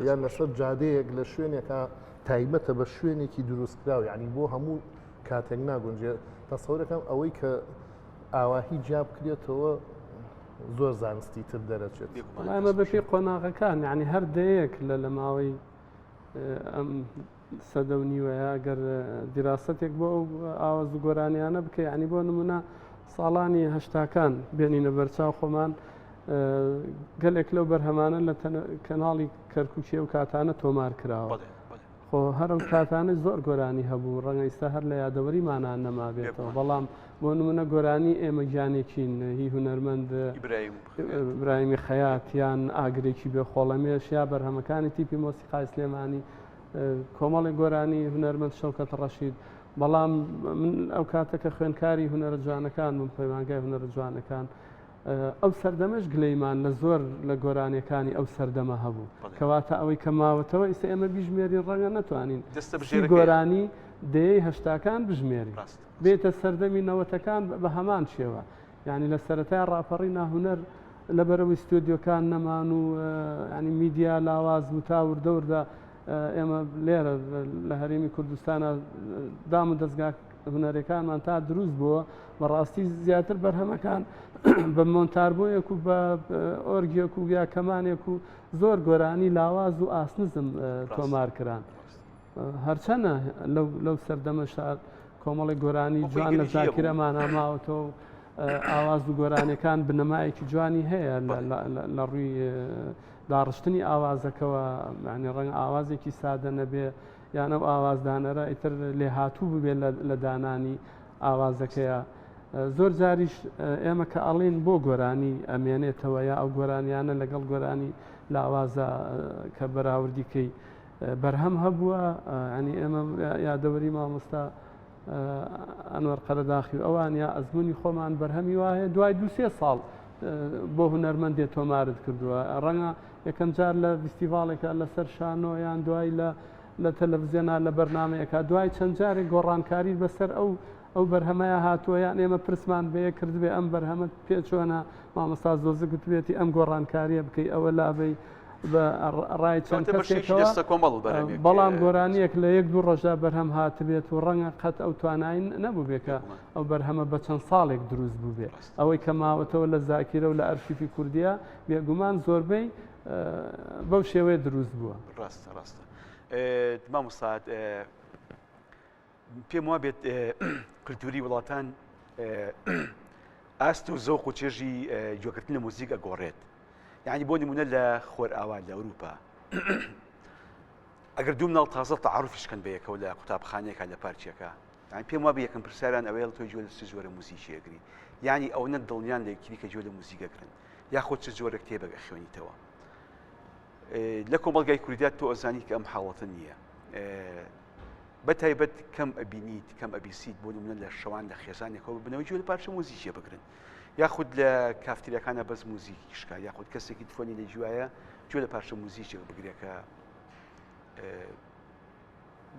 یان لەسەر جادەیەک لە شوێنێکە تایبەتە بە شوێنێکی دروستکراوە ینی بۆ هەموو کاتێک ناگونجێت تەسەورەکەم ئەوەی کە ئاواهی جیا بکرێتەوە زۆر زانستی تر دەرەچێت ئەمە بەپێی قۆناغەکان ینی هەر دەیەک لە ماوەی ئەم سەدە و نیوەیە گەر دیراستێک بۆ ئەو ئاواز و گۆرانیانە بکە ینی بۆ نمونە ساڵانی هەشتاکان بێنینە بەرچاو خۆمان گەلێک لەو بەرهەمانە لە کەناڵی کەرکووکیە و کاتانە تۆمار کراوە خۆ هەر ئەو کاتانە زۆر گۆرانی هەبوو ڕەنگە ئێستا هەر لە یادەوەریمانان نەمابێتەوە بەڵام بۆ نمونە گۆرانی ئێمە گیانێکین هی هونەرمەند ئیبراهیمی خەیات یان ئاگرێکی بێخۆڵەمێش یا بەرهەمەکانی تیپی مۆسیقای سلێمانی کۆمەڵی گۆرانی هونەرمەند شەوکەت ڕەشید بەڵام من ئەو کاتەکە خوێندکاری هونەرە جوانەکان بم پەیمانگای هونەرە جوانەکان ئەو سەردەمەش گلەیمان لە زۆر لە گۆرانیەکانی ئەو سەردەمە هەبوو کەواتە ئەوەی کە ماوەتەوە ئێستا ئێمە بیژمێرین ڕەنگە نەتوانین گۆرانی دەیەی هەشتاکان بژمێری بێتە سەردەمی نەوەتەکان بە هەمان شێوە یعنی لە سەرەتای ڕاپەڕی ناهونەر لەبەرەوەی ستۆدیۆکان نەمان و ینی میدیا لاواز وتاور دەوردا ئێمە لێرە لە هەرێمی کوردستانە دام و دەستگا هونەرەکانمان تا دروست بووە بەڕاستی زیاتر بەرهەمەکان بە مۆنتاربۆیەک و بە ئۆرگێک و یا کەمانێک و زۆر گۆرانی لاواز و ئاسنزم تۆمارکران هەرچەنە لەو سەردەمە شار کۆمەڵی گۆرانی جوان لە زاکرەمان ئاماوەتەوە ئاواز و گۆرانەکان بنەمایەکی جوانی هەیە لە ڕووی داڕشتنی ئاوازەکەەوە معنی ڕەنگە ئاوازێکی سادە نەبێ یان ئەو ئاوازدانەرە ئیتر لێ هاتوو ببێت لە دانانی ئاوازەکەیە. زۆر جاریش ئێمە کە ئەڵێن بۆ گۆرانی ئەمێنێتەوە یا ئەو گۆرانیانە لەگەڵ گۆرانی لە ئاوازە کە بەراوردیکەی بەرهەم هەبووە. ینی ئێمە یادەوەری مامۆستا ئەنوەر قەرەداخی و ئەوان یا ئەزمموی خۆمان بەرهەمی وایە دوای 2-3 ساڵ بۆ هونەرمەندێ تۆمارت کردووە. ڕەنگە یەکەم جار لە فستیڤالێکە لەسەر شانۆ یان دوای لە تەلەڤزیۆنا لە بەرنمەیەەکە دوای چەند جارێک گۆڕانکاری بەسەر ئەو بەرهەمەیە هاتووە یان ئێمە پرسمان بەیە کردبێ ئەم بەرهەمە پێچۆنە مامۆستا زۆزە گوتوێتی ئەم گۆڕانکاریە بکەی ئەوە لابەی بە ڕای چەند کەسێکەوە بەڵام گۆرانیەک لە 1-2 ڕۆژە بەرهەم هاتبێت و ڕەنگە قەت ئەو توانایی نەبوو بێکە ئەو بەرهەمە بە چەند ساڵێک دروست بوو بێ. ئەوەی کە ماوەتەوە لە زاکیرە و لە ئەرشیفی کوردیا بێگومان زۆربەی بەو شێوەیە دروست بووە. ڕاستە ڕاستە مامۆستا پێم وا بێت کللتوری وڵاتان ئاست و زەوق و چێژی گوێکردن لە موزیک ئەگۆڕێت. یعنی بۆ نمونە لە خۆر ئاوان لە ئەوروپا ئەگەر دوو مناڵ تازە تەعاروفیشکەن بەیەکەوە لە قوتابخانەیەکە لە پارچیەکە یعنی پێم وا بە یەکەم پرسیاران ئەوەیە تۆ گوێ لە چ جۆرە موزیکی ئەگری یعنی ئەو نە دڵنیان لە یەکتری کە گوێ لە موزیکەگرن یاخۆ چ جۆرە کتێبێک ئەخوێنیتەوە. لە کۆمەڵگای کوردیات تۆ ئەزانی کە ئەم حاڵەتە نییە. بەتایبەت کەم ئەبینیت کەم ئەبیسیت بۆ نمونە لە شەوان لە خێزانێکەوە بنەوەی گوێ لە پارچە موزیکیە بگرن یاخود لە کافتریەکانە بەس موزیکی شکا یاخود کەسێکی تفۆنی لە جوایە گوێ لە پارچە موزیکێک بگرێکە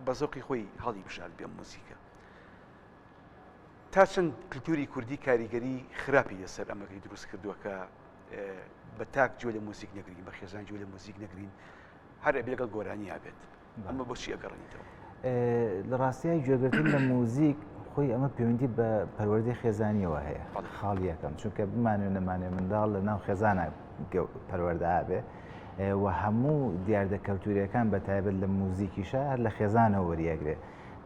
بە زەوقی خۆی هەڵی بژار بێ موزیکە. تا چەند کللتوری کوردی کاریگەری خراپی لەسەر ئەمەکەی دروست کردووە کە بە تاک گوێ لە موزیک نەگرین بە خێزان گوێ لە موزیک نەگرین هەر ئەبێ لەگەڵ گۆرانی هابێت. ئەمە بۆچی ئەگەڕێنیتەوە؟ لە ڕاستیای گوێگرتن لە موزیک خۆی ئەمە پەیوەندی بە پەروەردەی خێزانیەوە هەیە خاڵ یەکەم چونکە بمانێ نەمانێ منداڵ لە ناو خێزانە پەروەردە ئابێ و هەموو دیاردە کەلتوریەکان بەتایبەت لە موزیکیشە هەر لە خێزانەوە وەریەگرێ.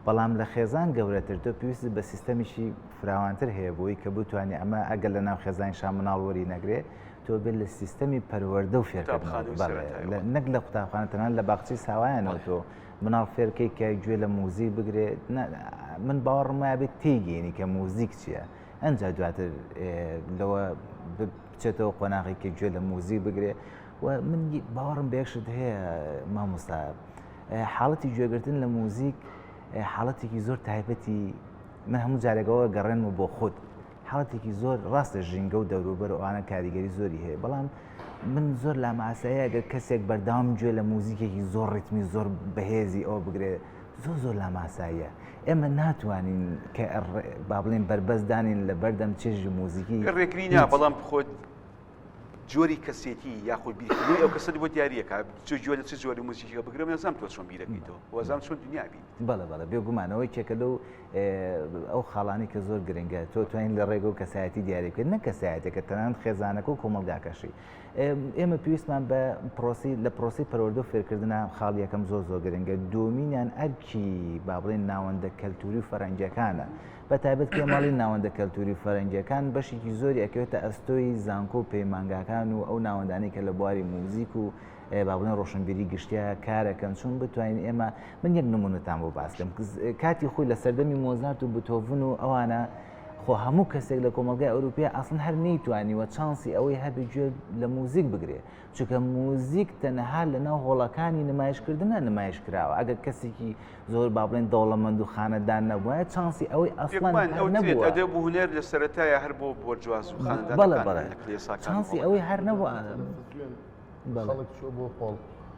بەڵام لە خێزان گەورەتر تۆ پێویست بە سیستەمیشی فراوانتر هەیە بۆی کە بتوانێت ئەمە ئەگەر لە ناو خێزان شان مناڵ وەری نەگرێ تۆ بێت لە سیستەمی پەروەردە و فێرکردن نەک لە قوتابخانە تەنان لە باخچەی ساوایانەوە تۆ مناڵ فێرکەی کە گوێ لە موزیک بگرێت من باوەڕم وایە بێت تێگەێنی کە موزیک چییە ئەنجا دواتر لەوە بچێتەوە قۆناغی کە گوێ لە موزیک بگرێ و من باوەڕم بێکشت هەیە مامۆستا حاڵەتی گوێگرتن لە موزیک حاڵەتێکی زۆر تایبەتی من هەموو جارێکەوە گەڕێنمە بۆ خۆت حاڵەتێکی زۆر ڕاستە ژینگە و دەوروبەر و ئەوانە کاریگەری زۆری هەیە بەڵام من زۆر لە ماسایە ئەگەر کەسێک بەرداوام گوێ لە موزیکێکی زۆر ڕیتمی زۆر بەهێزی ئەوە بگرێت زۆر لە ماساییە ئێمە ناتوانین کە با بڵێن بربەستدانین لە بەردەم چێژی موزیکی ڕێکرینە بەڵام خۆت جۆری کەسێتی یاخود بیرکردنی ئەو کەسە بۆ دیارریەکە گوێ لە چ جۆری موزیکیەکە بگرم نەزانم تۆ چۆن بیرەکەیتەوە وەزانم چۆن دنیا بین. بەڵێ بێگومانەوەی کێکە لەو ئەو خاڵانی کە زۆر گرنگە تۆ توانین لە ڕێگە و کەسایەتی دیاری بکەیت نە کەسایەتێکە تەنانەت خێزانەکە و کۆمەڵگاکەشی. ئێمە پێویستمان بە لە پرۆسی پەروەردە و فێرکردنە خاڵ یەکەم زۆر گرنگە دومینیان ئەرکی با بڵێن ناوەندە کەلتوری و فەرەنگیەکانە بەتایبەت کێماڵی ناوەندە کەلتوری و فەرەنگیەکان بەشێکی زۆری ئەکەوێتە ئەستۆی زانکۆ و پەیمانگاکان و ئەو ناوەندانی کە لە بواری موزیک و با بڵێن ڕۆشنبیری گشتیا کارەکەن چون بتوانین ئێمە من یەک نمونەتان بۆ باسکەم کاتی خۆی لە سەردەمی مۆزارت و بتۆڤن و ئەوانە خۆ هەموو کەسێک لە کۆمەلگای ئەوروپیا ئاسڵن هەر نەیتوانیوە چانسی ئەوەی هەبێ گوێ لە موزیک بگرێ چونکە موزیک تەنەها لە ناو هۆڵەکانی نمایشکردنە نمایش کراوە ئەگەر کەسێکی زۆر با بڵێن دەوڵەمەند و خانەدان نەبووە چانسی ئەوەی ئەسڵەن نەبووە ئەدەب و هونەر لە سەرەتایە هەر بۆ بۆرجواز و خانەدان چانسی ئەوەی هەر نەبووە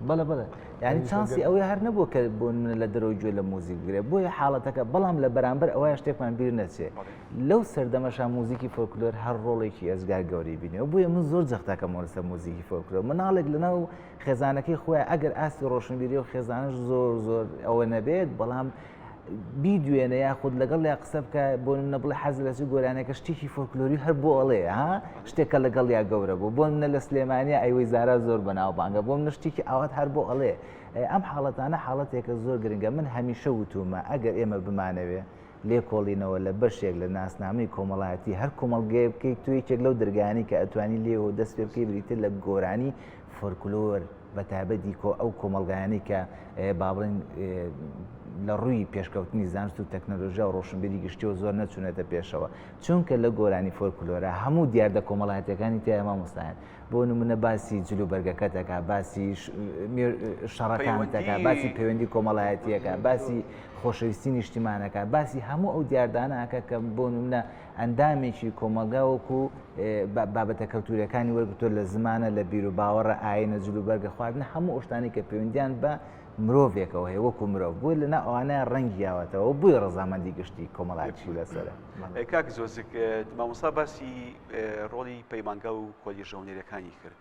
بەڵێ یعنی چانسی ئەوەی هەر نەبووە کە بۆ لە دەرەوە گوێ لە موزیک بگرێت بۆیە حاڵەتەکە بەڵام لە بەرامبەر ئەوەیە شتێکمان بیر نەچێت لەو سەردەمەشا موزیکی فۆلکلۆر هەر ڕۆڵێکی ئەزگار گەوری بینێەوە بۆیە من زۆر جەختاکەمەوە لەسەر موزیکی فۆلکلۆر مناڵێک لەناو خێزانەکەی خۆیان ئەگەر ئاستی ڕۆشنبیری و خێزانش زۆر ئەوە نەبێت بەڵام بیدوێنە یاخود لەگەڵ یا قسە بکە بۆ منە بڵێ حەز لە گۆرانەکە شتێکی فۆلکلۆری هەر بۆ ئەڵێ ها شتێکە لەگەڵ یا گەورە بوو بۆ منە لە سلێمانیا ئەیوەی زارا زۆر بەناوبانگە بۆ منە شتێکی ئاوات هەر بۆ ئەڵێ ئەم حاڵەتانە حاڵەتێکە زۆر گرنگە من هەمیشە وتومە ئەگەر ئێمە بمانەوێ لێکۆڵینەوە لە بەشێک لە ناسنامەی کۆمەڵایەتی هەر کۆمەڵگەی بکەیت تو یەکێک لەو دەرگانی کە ئەتوانی لێەوە دەست پێ بکەی بریتر لە گۆرانی فۆلکلۆر بەتابەتی ئەو کۆمەلگایانی کە با بڵێن لە ڕووی پێشکەوتنی زانست و تەکنەلۆژیا و ڕۆشنبیری گشتیەوە زۆر نەچوونێتە پێشەوە چونکە لە گۆرانی فۆلکلۆرە هەموو دیاردە کۆمەڵایەتەکانی تیا مامۆستایان بۆ نمونە باسی جلوبەرگەکە دەکا باسی شەڕەکان دەکا باسی پەیوەندی کۆمەڵایەتیەکە باسی خۆشەویستی نیشتیمانەکە باسی هەموو ئەو دیاردانەکە کە بۆ نمونە ئەندامێکی کۆمەلگاوەکو بابەتە کەلتوریەکانی وەرگتۆ لە زمانە لە بیر و باوەڕە ئاینە جلوبەرگە خواردن هەموو ئەو شتانی کە پەیوەندیان بە مرۆڤێکەوە هەیە وەکو مرۆڤ بۆی لەنا ئەوانە ڕەنگی یاوەتەوە بووی ڕەزامەندی گشتی کۆمەڵایەتی لەسەرە. کاک زۆزک مامۆستا باسی ڕۆڵی پەیمانگا و کۆلیژە هونەریەکانی کرد.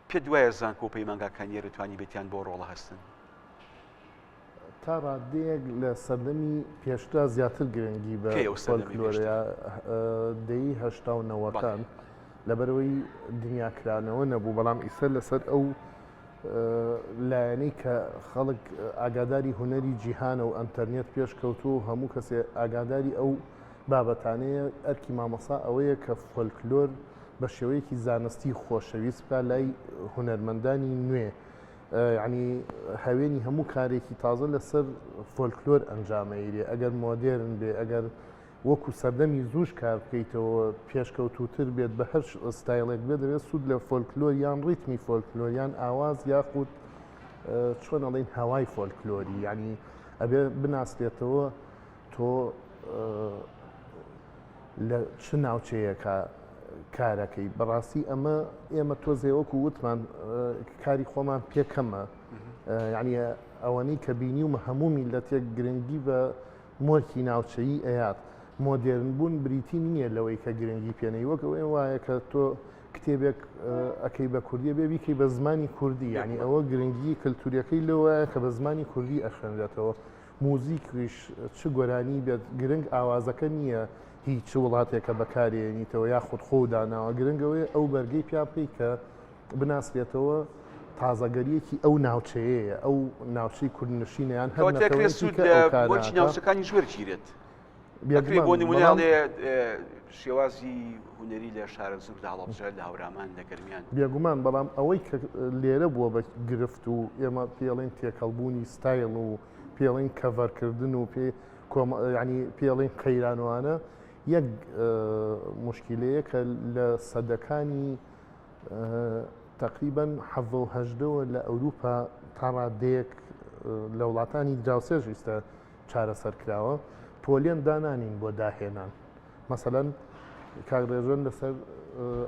پێ دوایە زانکۆ و پەیمانگاکانی دەتوانی بێتیان بۆ ڕۆڵە هەستن. تا ڕادەیەک لە سەردەمی پێشتر زیاتر گرنگی بە فۆلکلۆرە دەی هەشتا و نەوەکان لەبەرەوەی دنیاکرانەوە نەبوو بەڵام ئیسەر لەسەر ئەو لایەنەی کە خەڵک ئاگاداری هونەری جیهانە و ئەنتەرنێت پێشکەوتو و هەموو کەسێ ئاگاداری ئەو بابەتانەیە ئەرکی مامۆسا ئەوەیە کە فۆلکلۆر بە شێوەیەکی زانستی خۆشەویست بکات لای هونەرمەندانی نوێ یعنی هەوێنی هەموو کارێکی تازە لەسەر فۆلکلۆر ئەنجامەیرێ ئەگەر مۆدێرن بێ ئەگەر وەکو سەردەمی زوش کار بکەیتەوە پێشکەوتوتر بێت بە هەر ستایلێک بێت دەبێت سوود لە فۆلکلۆریان ڕیتمی فۆلکلۆریان ئاواز یاخود چۆن ئەڵێن هەوای فۆلکلۆری یعنی ئەبێ بناسبێتەوە تۆ لە چ ناوچەیەکە کارەکەی بەڕاستی ئەمە ئێمە تۆزێ وەکو وتمان کاری خۆمان پێکەمە یعنی ئەوەنەی کە بینیومە هەموو میلەتێک گرنگی بە مۆرکی ناوچەیی ئەیات مۆدێرن بوون بریتی نییە لەوەی کە گرنگی پێنەی وەکەوەی وایە کە تۆ کتێبێک ئەەکەی بە کوردیە بێ بیکەی بە زمانی کوردی یعنی ئەوە گرنگی کللتوریەکەی لەوەیە کە بە زمانی کوردی ئەخێنرێتەوە موزیکیش چ گۆرانی بێت گرنگ ئاوازەکە نییە هیچ وڵاتێکە بەکارێنیتەوە یاخود خۆداناوە گرنگەوەی ئەو بەرگەی پیاپی کە بناسبێتەوە تازەگەریەکی ئەو ناوچەیەیە ئەو ناوچەی کوردنشینیان هەرکی ناوچەکانی ژوەرگیرێت بۆ نمونێ شێوازی هونەری لە شارە زوور لە هەڵەبجە لە هاورامان لە گەرمیان بێگومان بەڵام ئەوەی کە لێرە بووە بە گرفت و ئێمە پێڵێن تێکەڵبوونی ستایل و پێڵین کەڤەرکردن و ینی پێڵین قەیرانوانە یەک مشکلەیە کە لە سەدەکانی تقریباً 1970ەوە لە ئەوروپا تا ڕادەیەک لە وڵاتانی دراوسێژ ئێستا چارەسەرکراوە پۆلیۆن دانانین بۆ داهێنان مەسەلەن کاکڕێژۆن لەسەر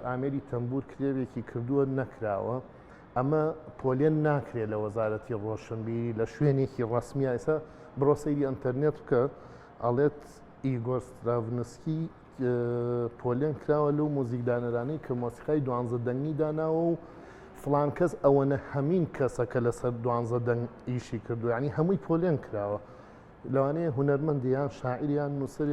ئامێری تەمبور کتێبێکی کردووە نەکراوە ئەمە پۆلیۆن ناکرێت لە وەزارەتی ڕۆشنبیری لە شوێنێکی ڕسمیە ئێستا بڕۆ سەیری ئەنتەرنێت بکە ئەڵێت ئیگۆر ستراڤنسکی پۆلیۆن کراوە لەو موزیکدانەرانەی کە مۆسیقای دوانزە دەنگی داناوە و فڵان کەس ئەوەنە هەمین کەسەکە لەسەر دوانزە دەنگ ئیشی کردو ینی هەمووی پۆلیۆن کراوە لەوانەیە هونەرمەندیان شاعریان نووسێ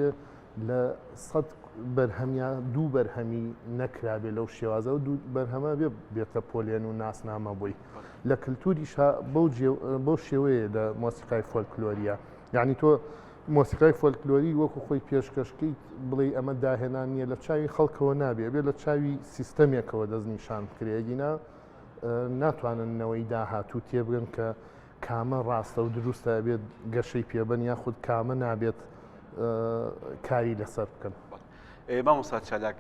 لە سەد بەرهەمیان دوو بەرهەمی نەکرابێ لەو شێوازە و دوو بەرهەمە بێتە پۆلیۆن و ناسنامە بووی لە کللتوریش بەو شێوەیە لە مۆسیقای فۆلکلۆریە یعنی تۆ مۆسیقای فۆلکلۆری وەکو خۆی پێشکەشکەی بڵێ ئەمە داهێنان نیە لە چاوی خەڵکەوە نابێ بێ لە چاوی سیستەمێکەوە دەستنیشان بکرێگینا ناتواننەوەی داهاتوو تێبگەن کە کامە ڕاستە و دروستە بێت گەشەی پێبن یاخود کامە نابێت کاری لەسەر بکەن. مامۆستا چالاک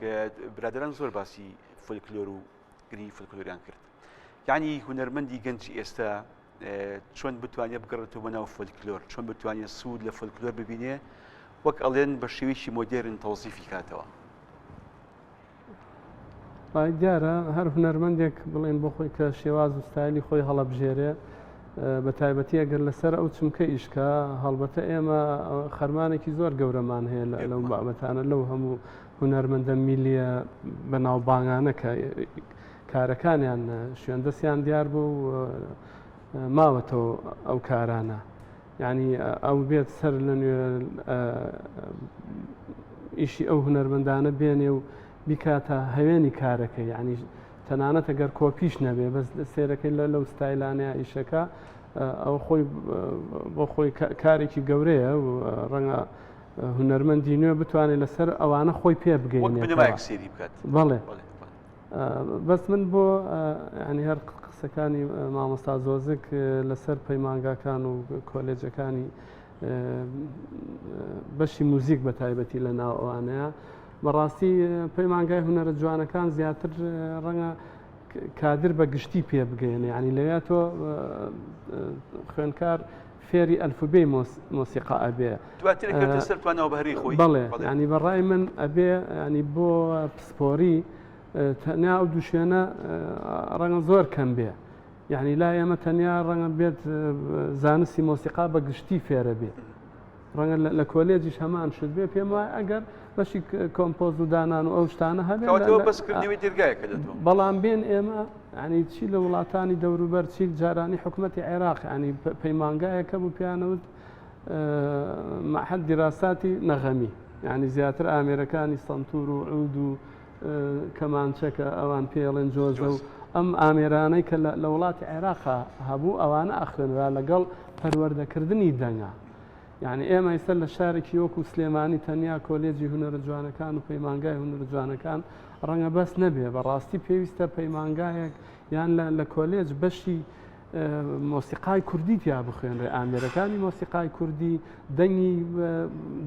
برادران زۆر باسی فۆلکلۆر و گری فۆلکلۆریان کرد یعنی هونەرمەندی گەنجی ئێستا چۆن بتوانێت بگەڕێتەوە بە ناو فۆلکلۆر چۆن بتوانێت سوود لە فۆلکلۆر ببینێ وەک ئەڵێن بە شێوەیەکی مۆدێرن تەوزیفی کاتەوە. دیارە هەر هونەرمەندێک بڵێن بۆ خۆی کە شێواز و ستایلی خۆی هەڵەبژێرێ بە تایبەتی ئەگەر لەسەر ئەو چمکە ئیشکە هەڵبەتە ئێمە خەرمانێکی زۆر گەورەمان هەیە لەو بابەتانە لەو هەموو هونەرمەندە میلیە بەناوبانگانە کە کارەکانیان شوێندەستیان دیار بوو ماوەتەوە ئەو کارانە یعنی ئەو بێت سەر لە نوێ ئیشی ئەو هونەرمەندانە بێنێ و بیکاتە هەوێنی کارەکەی یعنی تەنانەت ئەگەر کۆپیش نەبێ بەس سێرەکەی لەو ستایلانەیە ئیشەکە ئەو خۆی بۆ خۆی کارێکی گەورەیە و ڕەنگە هونەرمەندی نوێ بتوانێت لەسەر ئەوانە خۆی پێ بگەینێکسیری بکات. بەڵێ بەس من بۆ ینی هەر قسەکانی مامۆستا زۆزک لەسەر پەیمانگاکان و کۆلێجەکانی بەشی موزیک بە تایبەتی لە ناو ئەوانەیە بەڕاستی پەیمانگای هونەرە جوانەکان زیاتر ڕەنگە کادر بە گشتی پێ بگەێنێ ینی لەوێت تۆ خوێنکار فێری ئەلفوبێی مۆسیقا ئەبێ بەڵێ ینی بەڕای من ئەبێ ینی بۆ پسپۆری تەنیا ئەو دووشێنە ڕەنگە زۆر کەم بێ یعنی لا ئێمە تەنیا ڕەنگە بێت زانستی مۆسیقا بە گشتی فێرە بێ ڕەنگە لە کۆلێجیش هەمان شت بێ پێم وایە ئەگەر بەشی کۆمپۆز و دانان و ئەو شتانە هەبێت بەڵام بێن ئێمە ینی چی لە وڵاتانی دەوروبەر چی جارانی حکوومەتی عێراق ینی پەیمانگایەکە بوو پیانەوت معهد دیراساتی نەغەمی ینی زیاتر ئامێرەکانی سەنتور و عود و کەمانچەکە ئەوان پێڵێن جۆزە و ئەم ئامێرانەی کە لە وڵاتی عێراقا هەبوو ئەوانە ئەخوێنرا لەگەڵ پەروەردەکردنی دەنگا یعنی ئێمە ئێستا لە شارێکی وەکو سلێمانی تەنیا کۆلێجی هونەرە جوانەکان و پەیمانگای هونەرە جوانەکان ڕەنگە بەس نەبێ بەڕاستی پێویستە پەیمانگایەک یان لە کۆلێج بەشی مۆسیقای کوردی تیا بخوێنرێ ئامێرەکانی مۆسیقای کوردی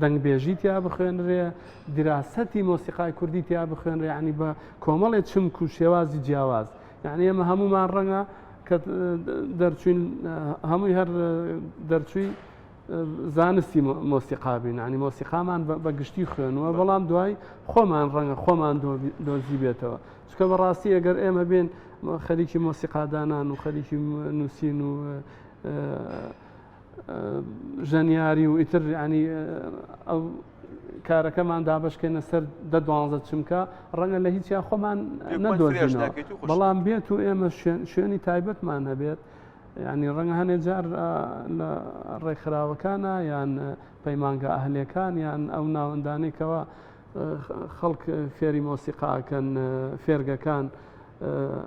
دەنگبێژی تیا بخوێنرێ دیراسەتی مۆسیقای کوردی تیا بخوێنرێ ینی بە کۆمەڵێک چمک و شێوازی جیاواز یعنی ئێمە هەمومان ڕەنگە کە دەرچوین هەمووی هەر دەرچووی زانستی مۆسیقا بین ینی مۆسیقامان بە گشتی خوێنەوە بەڵام دوای خۆمان ڕەنگە خۆمان دۆزی بێتەوە چکە بەڕاستی ئەگەر ئێمە بێن خەریکی مۆسیقادانان و خەریکی نووسین و ژەنیاری و ئیتر ینی ئەو کارەکەمان دابشکەینە سەر 12 چمکە ڕەنگە لە هیچیان خۆمان نەدۆزینەوە بەڵام بێت و ئێمە شوێنی تایبەتمان هەبێت ینی ڕەنگە هەنێ جار لە ڕێکخراوەکانە یان پەیمانگە ئەهلەکان یان ئەو ناوەندانێکەوە خەڵک فێری مۆسیقاکەن فێرگەکان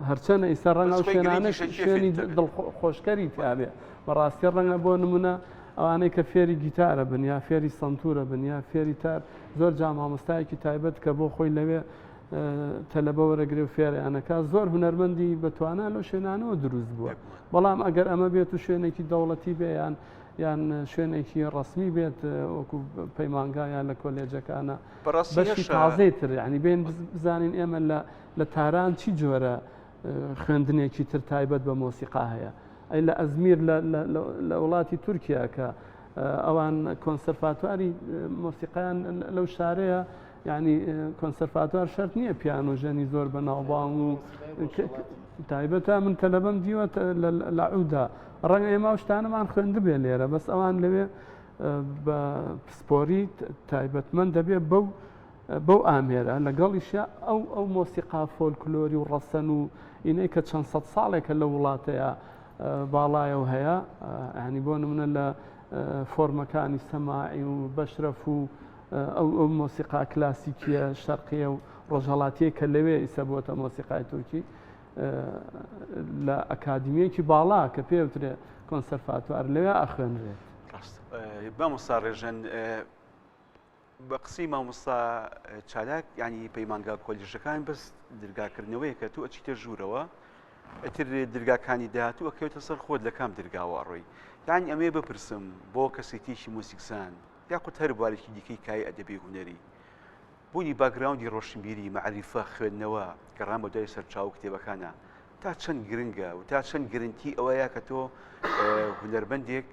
هەرچەنە ئیستا ڕەنگە ئەو شوێنانە شوێنی دڵخۆشکەری تابێ بەڕاستی ڕەنگە بۆ نمونە ئەوانەی کە فێری گیتارە بن یا فێری سنتورە بن یا فێری تار زۆر جا مامۆستایەکی تایبەت کە بۆ خۆی لەوێ تەلەبە وەرەگرێ و فێریانەکە زۆر هونەرمەندی بەتوانە لەو شوێنانەوە دروست بووە بەڵام ئەگەر ئەمە بێت و شوێنێکی دەوڵەتی بێ یان شوێنێکی ڕسمی بێت وەکو پەیمانگایان لە کۆلێجەکانە بەشی تازەی تر ینی بێن بزانین ئێمە لە تاران چی جۆرە خوێندنێکی تر تایبەت بە مۆسیقا هەیە ئەی لە ئەزمیر لە وڵاتی تورکیا کە ئەوان کۆنسەرڤاتواری مۆسیقیان لەو شارەیە ینی کۆنسەرڤاتوار شەرت نییە پیانۆژەنی زۆر بە ناوباڵ و تایبەتە من تەلەبەم دیوە لە عودا ڕەنگە ئێمە شتانەمان خوێندبێ لێرە بەس ئەوان لەوێ بە پسپۆری تایبەتمەند دەبێ بەو ئامێرە لەگەڵیشە ئەو مۆسیقا فۆلکلۆری و ڕەسەن و ئینەی کە چەند سەد ساڵێکە لە وڵاتەیە باڵایە و هەیە ینی بۆ نمونە لە فۆرمەکانی سەماعی و بەشرەف و ئەو مۆسیقا کلاسیکیە شەرقیە و ڕۆژهەڵاتیە کە لەوێ ئیسە بۆتە مۆسیقای تورکی لە ئەکادمیەکی باڵا کە پێوترێ کۆنسەرڤاتوار لەوێ ئەخوێنرێت. مامۆستا ڕێژەن بە قسەی مامۆستا چالاک ینی پەیمانگا کۆلیژەکان بەس دەرگاکردنەوەی کە تو ئەچیتە ژوورەوە ئەتر دەرگاکانی داهاتوو ئەکەوێتە سەر خۆت لە کام دەرگاوە ڕۆی یانی ئەمێ بپرسم بۆ کەسێتیشی مۆسیقسان یاخود هەر بارێکی دیکەی کای ئەدەبی هونەری بوونی باگراوندی ڕۆشنبیری مەعریفە خوێندنەوە گەڕان بە دوای سەرچاو کتێبەکانە تا چەند گرنگە و تا چەند گرنگی ئەوەیە کە تۆ هونەرمەندێک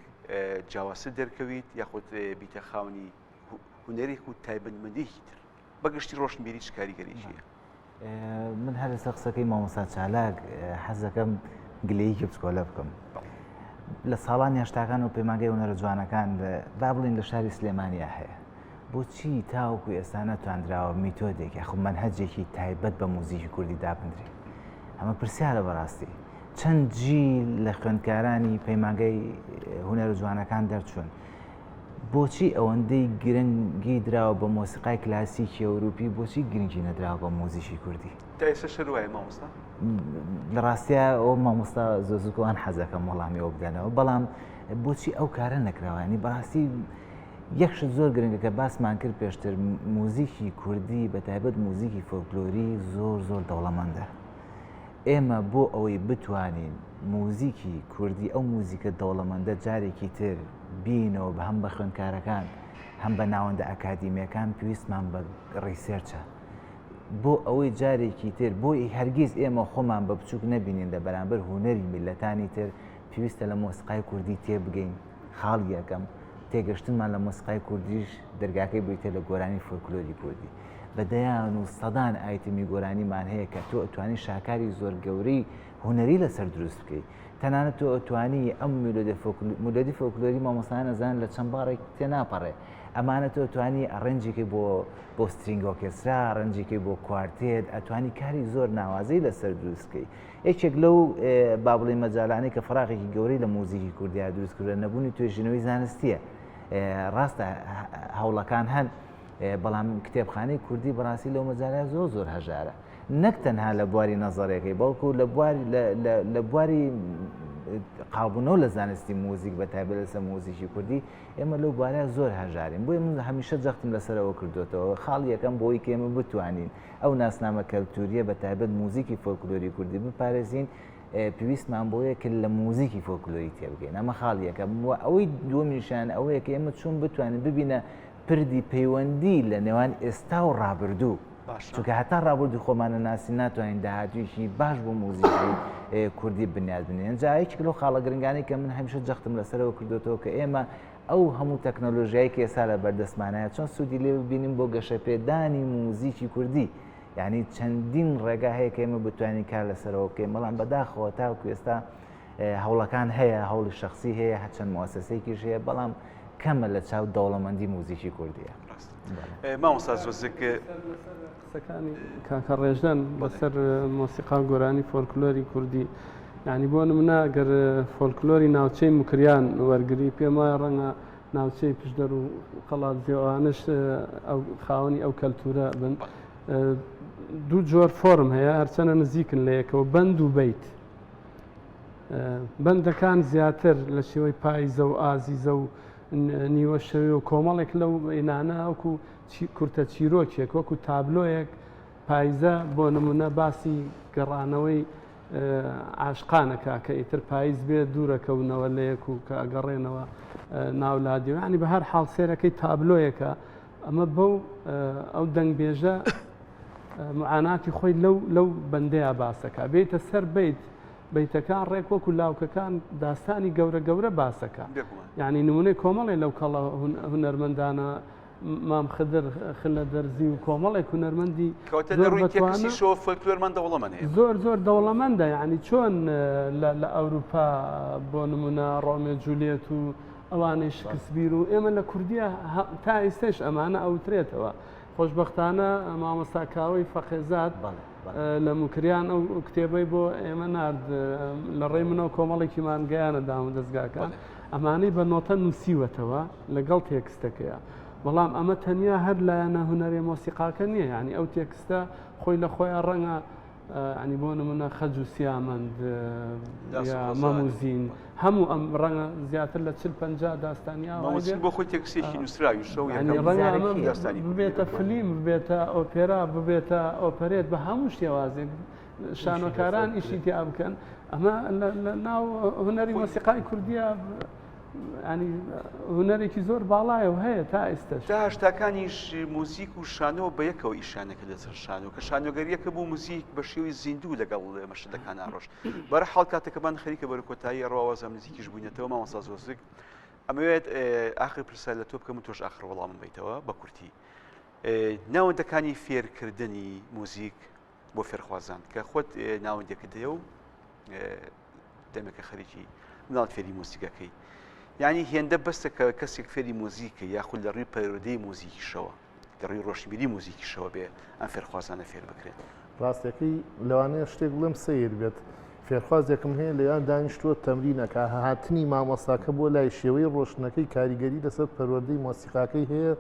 جیاواز دەرکەویت یاخود بیتە خاوەنی هونەرێک و تایبەتمەندێکی تر بەگشتی ڕۆشنبیری چ کاریگەریشیە؟ من هەر لەسەر قسەکەی مامۆستا چالاک حەز دەکەم گلەیەکی بچکۆلە بکەم لە ساڵانی هەشتاکان و پەیمانگای هونەرە جوانەکان با بڵین لە شاری سلێمانیا هەیە بۆچی تاوەکو ئێستا نەتوانراوە میتۆدێک یاخود مەنهەجێکی تایبەت بە موزیکی کوردی دابدرێت ئەمە پرسیارە بەڕاستی چەند جیل لە خوێندکارانی پەیمانگای هونەرە جوانەکان دەرچوون بۆچی ئەوەندەی گرنگی درراوە بە مۆسیقای کلاسیکی ئەوروپی بۆچی گرنگی نەدراوە بە مۆزیکی کوردی تا ئێستا شەروایە مامۆستا لە ڕاستیە ئەو مامۆستا زۆزووکەوان حەزەکەم وەڵامیەوە بدەنەوە بەڵام بۆچی ئەو کارە نەکراوە ینی بەڕاستی یەکشت زۆر گرنگە کە باسمان کرد پێشتر موزیکی کوردی بە تایبەت موزیکی فۆلکلۆری زۆر زۆر دەوڵەمەندە ئێمە بۆ ئەوەی بتوانین موزیکی کوردی ئەو موزیکە دەوڵەمەندە جارێکی تر بینەوە بە هەم بە خوێندکارەکان هەم بە ناوەندە ئەکادیمیەکان پێویستمان بە ڕیسێرچە بۆ ئەوەی جارێکی تر بۆی هەرگیز ئێمە خۆمان بە بچووک نەبینین لە بەرامبەر هونەری میلەتانی تر پێویستە لە مۆسیقای کوردی تێبگەین خاڵ یەکەم تێگەشتنمان لە مۆسیقای کوردیش دەرگاکەی بریتە لە گۆرانی فۆلکلۆری کوردی بەدەیان و سەدان ئایتمی گۆرانیمان هەیە کە تۆ ئەتوانی شاکاری زۆر گەورەی هونەری لەسەر دروست بکەیت تەنانەت تۆ ئەتوانی ئەم مولۆدی فۆلکلۆری مامۆستایان نەزان لە چەند باڕێک تێناپەڕێ ئەمانە تۆ ئەتوانی ئەڕەنجێکی بۆ سترینگ ئۆرکێسترا ڕەنجێکی بۆ کوارتێت ئەتوانی کاری زۆر ناوازەی لەسەر دروست بکەیت یەکێک لەو با بڵێ مەجالانەی کە فراغێکی گەورەی لە موزیکی کوردیا دروست کردە نەبوونی توێژینەوەی زانستیە ڕاستە هەوڵەکان هەن بەڵام کتێبخانەی کوردی بەڕاستی لەو مەجالە زۆر زۆر هەژارە نەک تەنها لە بواری نەزەڕێکەکەی بەڵکو لە بواری قابوونەوە لە زانستی موزیک بە تایبەت لەسەر موزیکی کوردی ئێمە لەو بوارە زۆر هەژارین بۆیە من هەمیشە جەختم لەسەرەوە کردوێتەوە خاڵ یەکەم بۆی کە ئێمە بتوانین ئەو ناسنامە کەلتوریە بە تایبەت موزیکی فۆلکلۆری کوردی بپارێزین پێویستمان بۆیە کە لە موزیکی فۆلکلۆری تێبگەین ئەمە خاڵ یەکەم ئەوەی دووەمیشان ئەوەیە کە ئێمە چۆن بتوانین ببینە پردی پەیوەندی لە نێوان ئێستا و ڕابردوو چونکە هەتا ڕابردوو خۆمانە ناسی ناتوانین داهاتوویشی باش بۆ موزیکی کوردی بنیاد بنێن جایەکی لەو خاڵە گرنگانی کە من هەمیشە جەختم لەسەرەوە کردوێتەوە کە ئێمە ئەو هەموو تەکنۆلۆژیایی کە ئێستا لە بەردەستمانایە چۆن سوودی لێ ببینیم بۆ گەشەپێدانی موزیکی کوردی یعنی چەندین ڕێگا هەیە کە ئێمە بتوانین کار لەسەرەوە بکەین بەڵام بەداخەوە تاوەکو ئێستا هەوڵەکان هەیە هەوڵی شخصی هەیە هەچەند مؤسسەیەکیش هەیە بەڵام کەمە لە چاو دەوڵەمەندی موزیکی کوردیە مامۆستا زۆزێک قسەکانی کاکە ڕێژدان بەسەر مۆسیقا گۆرانی فۆلکلۆری کوردی یعنی بۆ نمونە گەر فۆلکلۆری ناوچەی مکریان وەرگری پێم وایە ڕەنگە ناوچەی پشدەر و قەڵات جێوانش ئەو خاوەنی ئەو کەلتورە بن دوو جۆر فۆرم هەیە هەرچەنە نزیکن لە یەکەوە بەند و بیت بەندەکان زیاتر لە شێوەی پاییزە و ئازیزە و نیوە شەوی و کۆمەڵێک لەو ئێنانە وەکو کورتە چیرۆکێک وەکو تابلۆیەک پاییزە بۆ نمونە باسی گەڕانەوەی عاشقانەکە کە ئیتر پاییز بێت دوورەکەونەوە لە یەک و کە ئەگەڕێنەوە ناولادیەوە ینی بە هەر حاڵ سێرەکەی تابلۆیەکە ئەمە بەو ئەو دەنگبێژە معاناتی خۆی لەو بەندەیە باسەکە بێتە سەر بیت بیتەکان ڕێک وەکو لاوکەکان داستانی گەورە گەورە باسەکە یعنی نمونەی کۆمەڵی لەو کەڵە هونەرمەندانە مام خدر خلە دەرزی و کۆمەڵێک هونەرمەندی زۆر زۆر دەوڵەمەندە یعنی چۆن لە ئەوروپا بۆ نمونە ڕۆمێ جولیێت و ئەوانەی شکسبیر و ئێمە لە کوردیا تا ئێستش ئەمانە ئەوترێتەوە خۆشببختانە مامۆستاکاوی فەقێزات لە مکریان ئەو کتێبەی بۆ ئێمە نرد لە ڕێی منەوە کۆمەڵێکیمان گەیانە دام و دەستگاکان ئەمانەی بە نۆتە نووسیوەتەوە لەگەڵ تێکستەکەیە بەڵام ئەمە تەنیا هەر لایەنە هونەرێ مۆسیقاکە نییە ینی ئەو تێکستە خۆی لە خۆیان ڕەنگە ینی بۆ نمونە خەج و سیامەند مەموزین هەموو ئەم ڕەنگە زیاتر لە 40-50 داستانیا بۆ خۆی تێکسێکی نووسراوی شەو ببێتە فلیم ببێتە ئۆپێرا ببێتە ئۆپەرێت بە هەموو شێوازێک شانۆکاران ئیشی تیا بکەن ئەمە لە ناو هونەری مۆسیقای کوردیە ینی هونەرێکی زۆر باڵایە و هەیە تا ئێستش تا هەشتاکانیش موزیک و شانۆ بە یەکەوە ئیشانەکە لەسەر شانۆ کە شانۆگەریەکە بوو موزیک بە شێوی زیندوو لەگەڵ مەشدەکان ئاڕۆژ بەرە حاڵ کاتێکەکەمان خەریکە بەرە کۆتایی ڕاوازە نزیکیش بووینەتەوە مامۆستا زۆزێک ئەمەوێت ئاخر پرسە لە تۆ بکەم و تۆش ئاخر وەڵامم بیتەوە بە کورتی ناوەندەکانی فێرکردنی موزیک بۆ فێرخوازان کە خۆت ناوەندێکدەیە و دەمێکە خەریکی مناڵ فێری موسیقەکەی یعنی هێندە بەستە کە کەسێک فێری موزیکە یاخود لە ڕووی پەیوەندی موزیکیشەوە لە ڕووی ڕۆشنبیری موزیکیشەوە بێ ئەم فێرخوازانە فێر بکرێت ڕاستەکەی لەوانەیە شتێک بڵێم سیر بێت فێرخوازێکم هەیە لەیان دانیشتووە تەمرینەکە هاتنی مامۆستاکە بۆ لای شێوەی ڕۆشنەکەی کاریگەری لەسەر پەروەردەی مۆسیقاکەی هەیە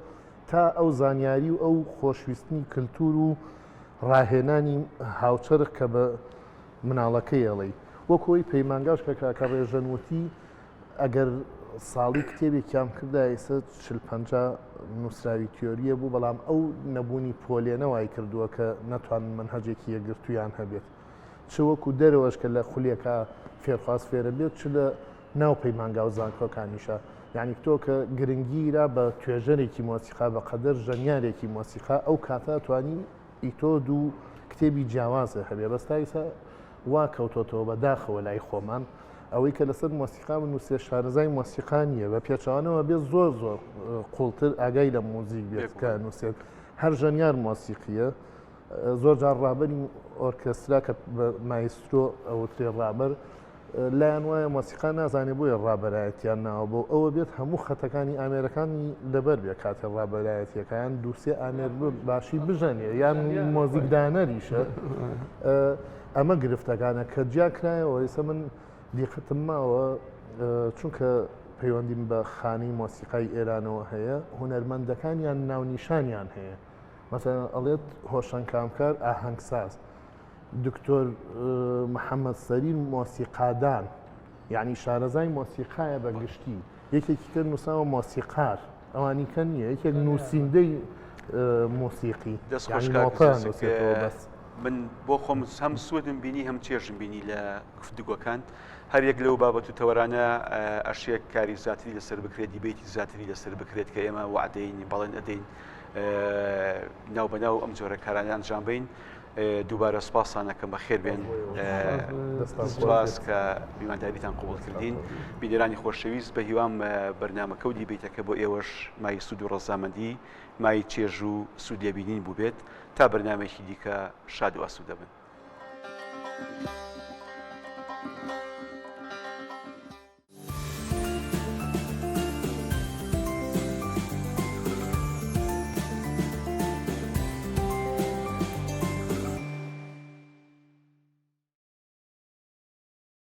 تا ئەو زانیاری و ئەو خۆشویستنی کللتور و ڕاهێنانی هاوچەرخ کە بە مناڵەکەی ئەڵێ وەکۆی پەیمانگاش کە کاکە ڕێژەنوتی ئەگەر ساڵی کتێبێکیان کردا ئێستا 40-50 نووسراوی تیۆریە بوو بەڵام ئەو نەبوونی پۆلێنەوەی کردووە کە نەتوانن منهەجێکی یەکگرتویان هەبێت چ وەکو دەرەوەش کە لە خولێکە فێرخواز فێرە بێت چ لە ناو پەیمانگا و زانکۆکانیشە یعنی تۆ کە گرنگیرە بە توێژەرێکی مۆسیقا بە قەدەر ژەنیارێکی مۆسیقا ئەو کاتە توانی ئیتۆد و کتێبی جیاوازە هەبێ بەستایسە وا کەوتۆتەوە بەداخەوە لای خۆمان ئەوەی کە لەسەر مۆسیقا نووسێ شارەزای مۆسیقانیە بە پێچوانەوە بێت زۆر زۆر قوڵتر ئاگای لە مۆزیک بێت کە نووسێت هەر ژەنیار مۆسیقیە زۆر جار ڕابەری ئۆرکسترا کە مایسترۆ ئەوترێ ڕابەر لایەن وایە مۆسیقا نازانێ بۆیە ڕابەرایەتیان ناوە بۆ ئەوە بێت هەموو خەتەکانی ئامێرەکانی لەبەر بێ کاتێ ڕابەرایەتیەکان دووسێ ئامێر باشی بژەنێ یان مۆزیکدانەریشە ئەمە گرفتەکانە کە جیاکرایەوە ئێستا من دیقەتم ماوە چونکە پەیوەندیم بە خانەی مۆسیقای ئێرانەوە هەیە هونەرمەندەکانیان ناونیشانیان هەیە مەسەڵەن ئەڵێت هۆشەنگ کامکار ئاهەنگساز دکتۆر محەممەد سەرین مۆسیقادان یعنی شارەزای مۆسیقایە بەگشتی یەکێکی کرد نووساوە مۆسیقار ئەوانی کە نییە یەکێک نووسیندەی مۆسیقی دەستخۆشکار من بۆ خۆم هەم سوودم بینی هەم چێژم بینی لە گفتوگۆکان هەر یەک لەو بابەت و تەوەرانە ئەشێک کاری زیاتری لەسەر بکرێت دیبێتی زیاتری لەسەر بکرێت کە ئێمە وعدەین بەڵێن ئەدەین ناو بەناو ئەم جۆرە کارانیان ئەنجام بین دووبارە سپاسانەکەم بە خێر بێن سپاس کە میوانداریتان قوبوڵ کردین بینەرانی خۆشەویست بە هیوام بەرنامەکە و دیبێتەکە بۆ ئێوەش مای سوود و ڕەزامەندی مای چێژ و سوودێبینین بوو بێت تا بەرنامێکی دیکە شاد و ئاسوودە بن.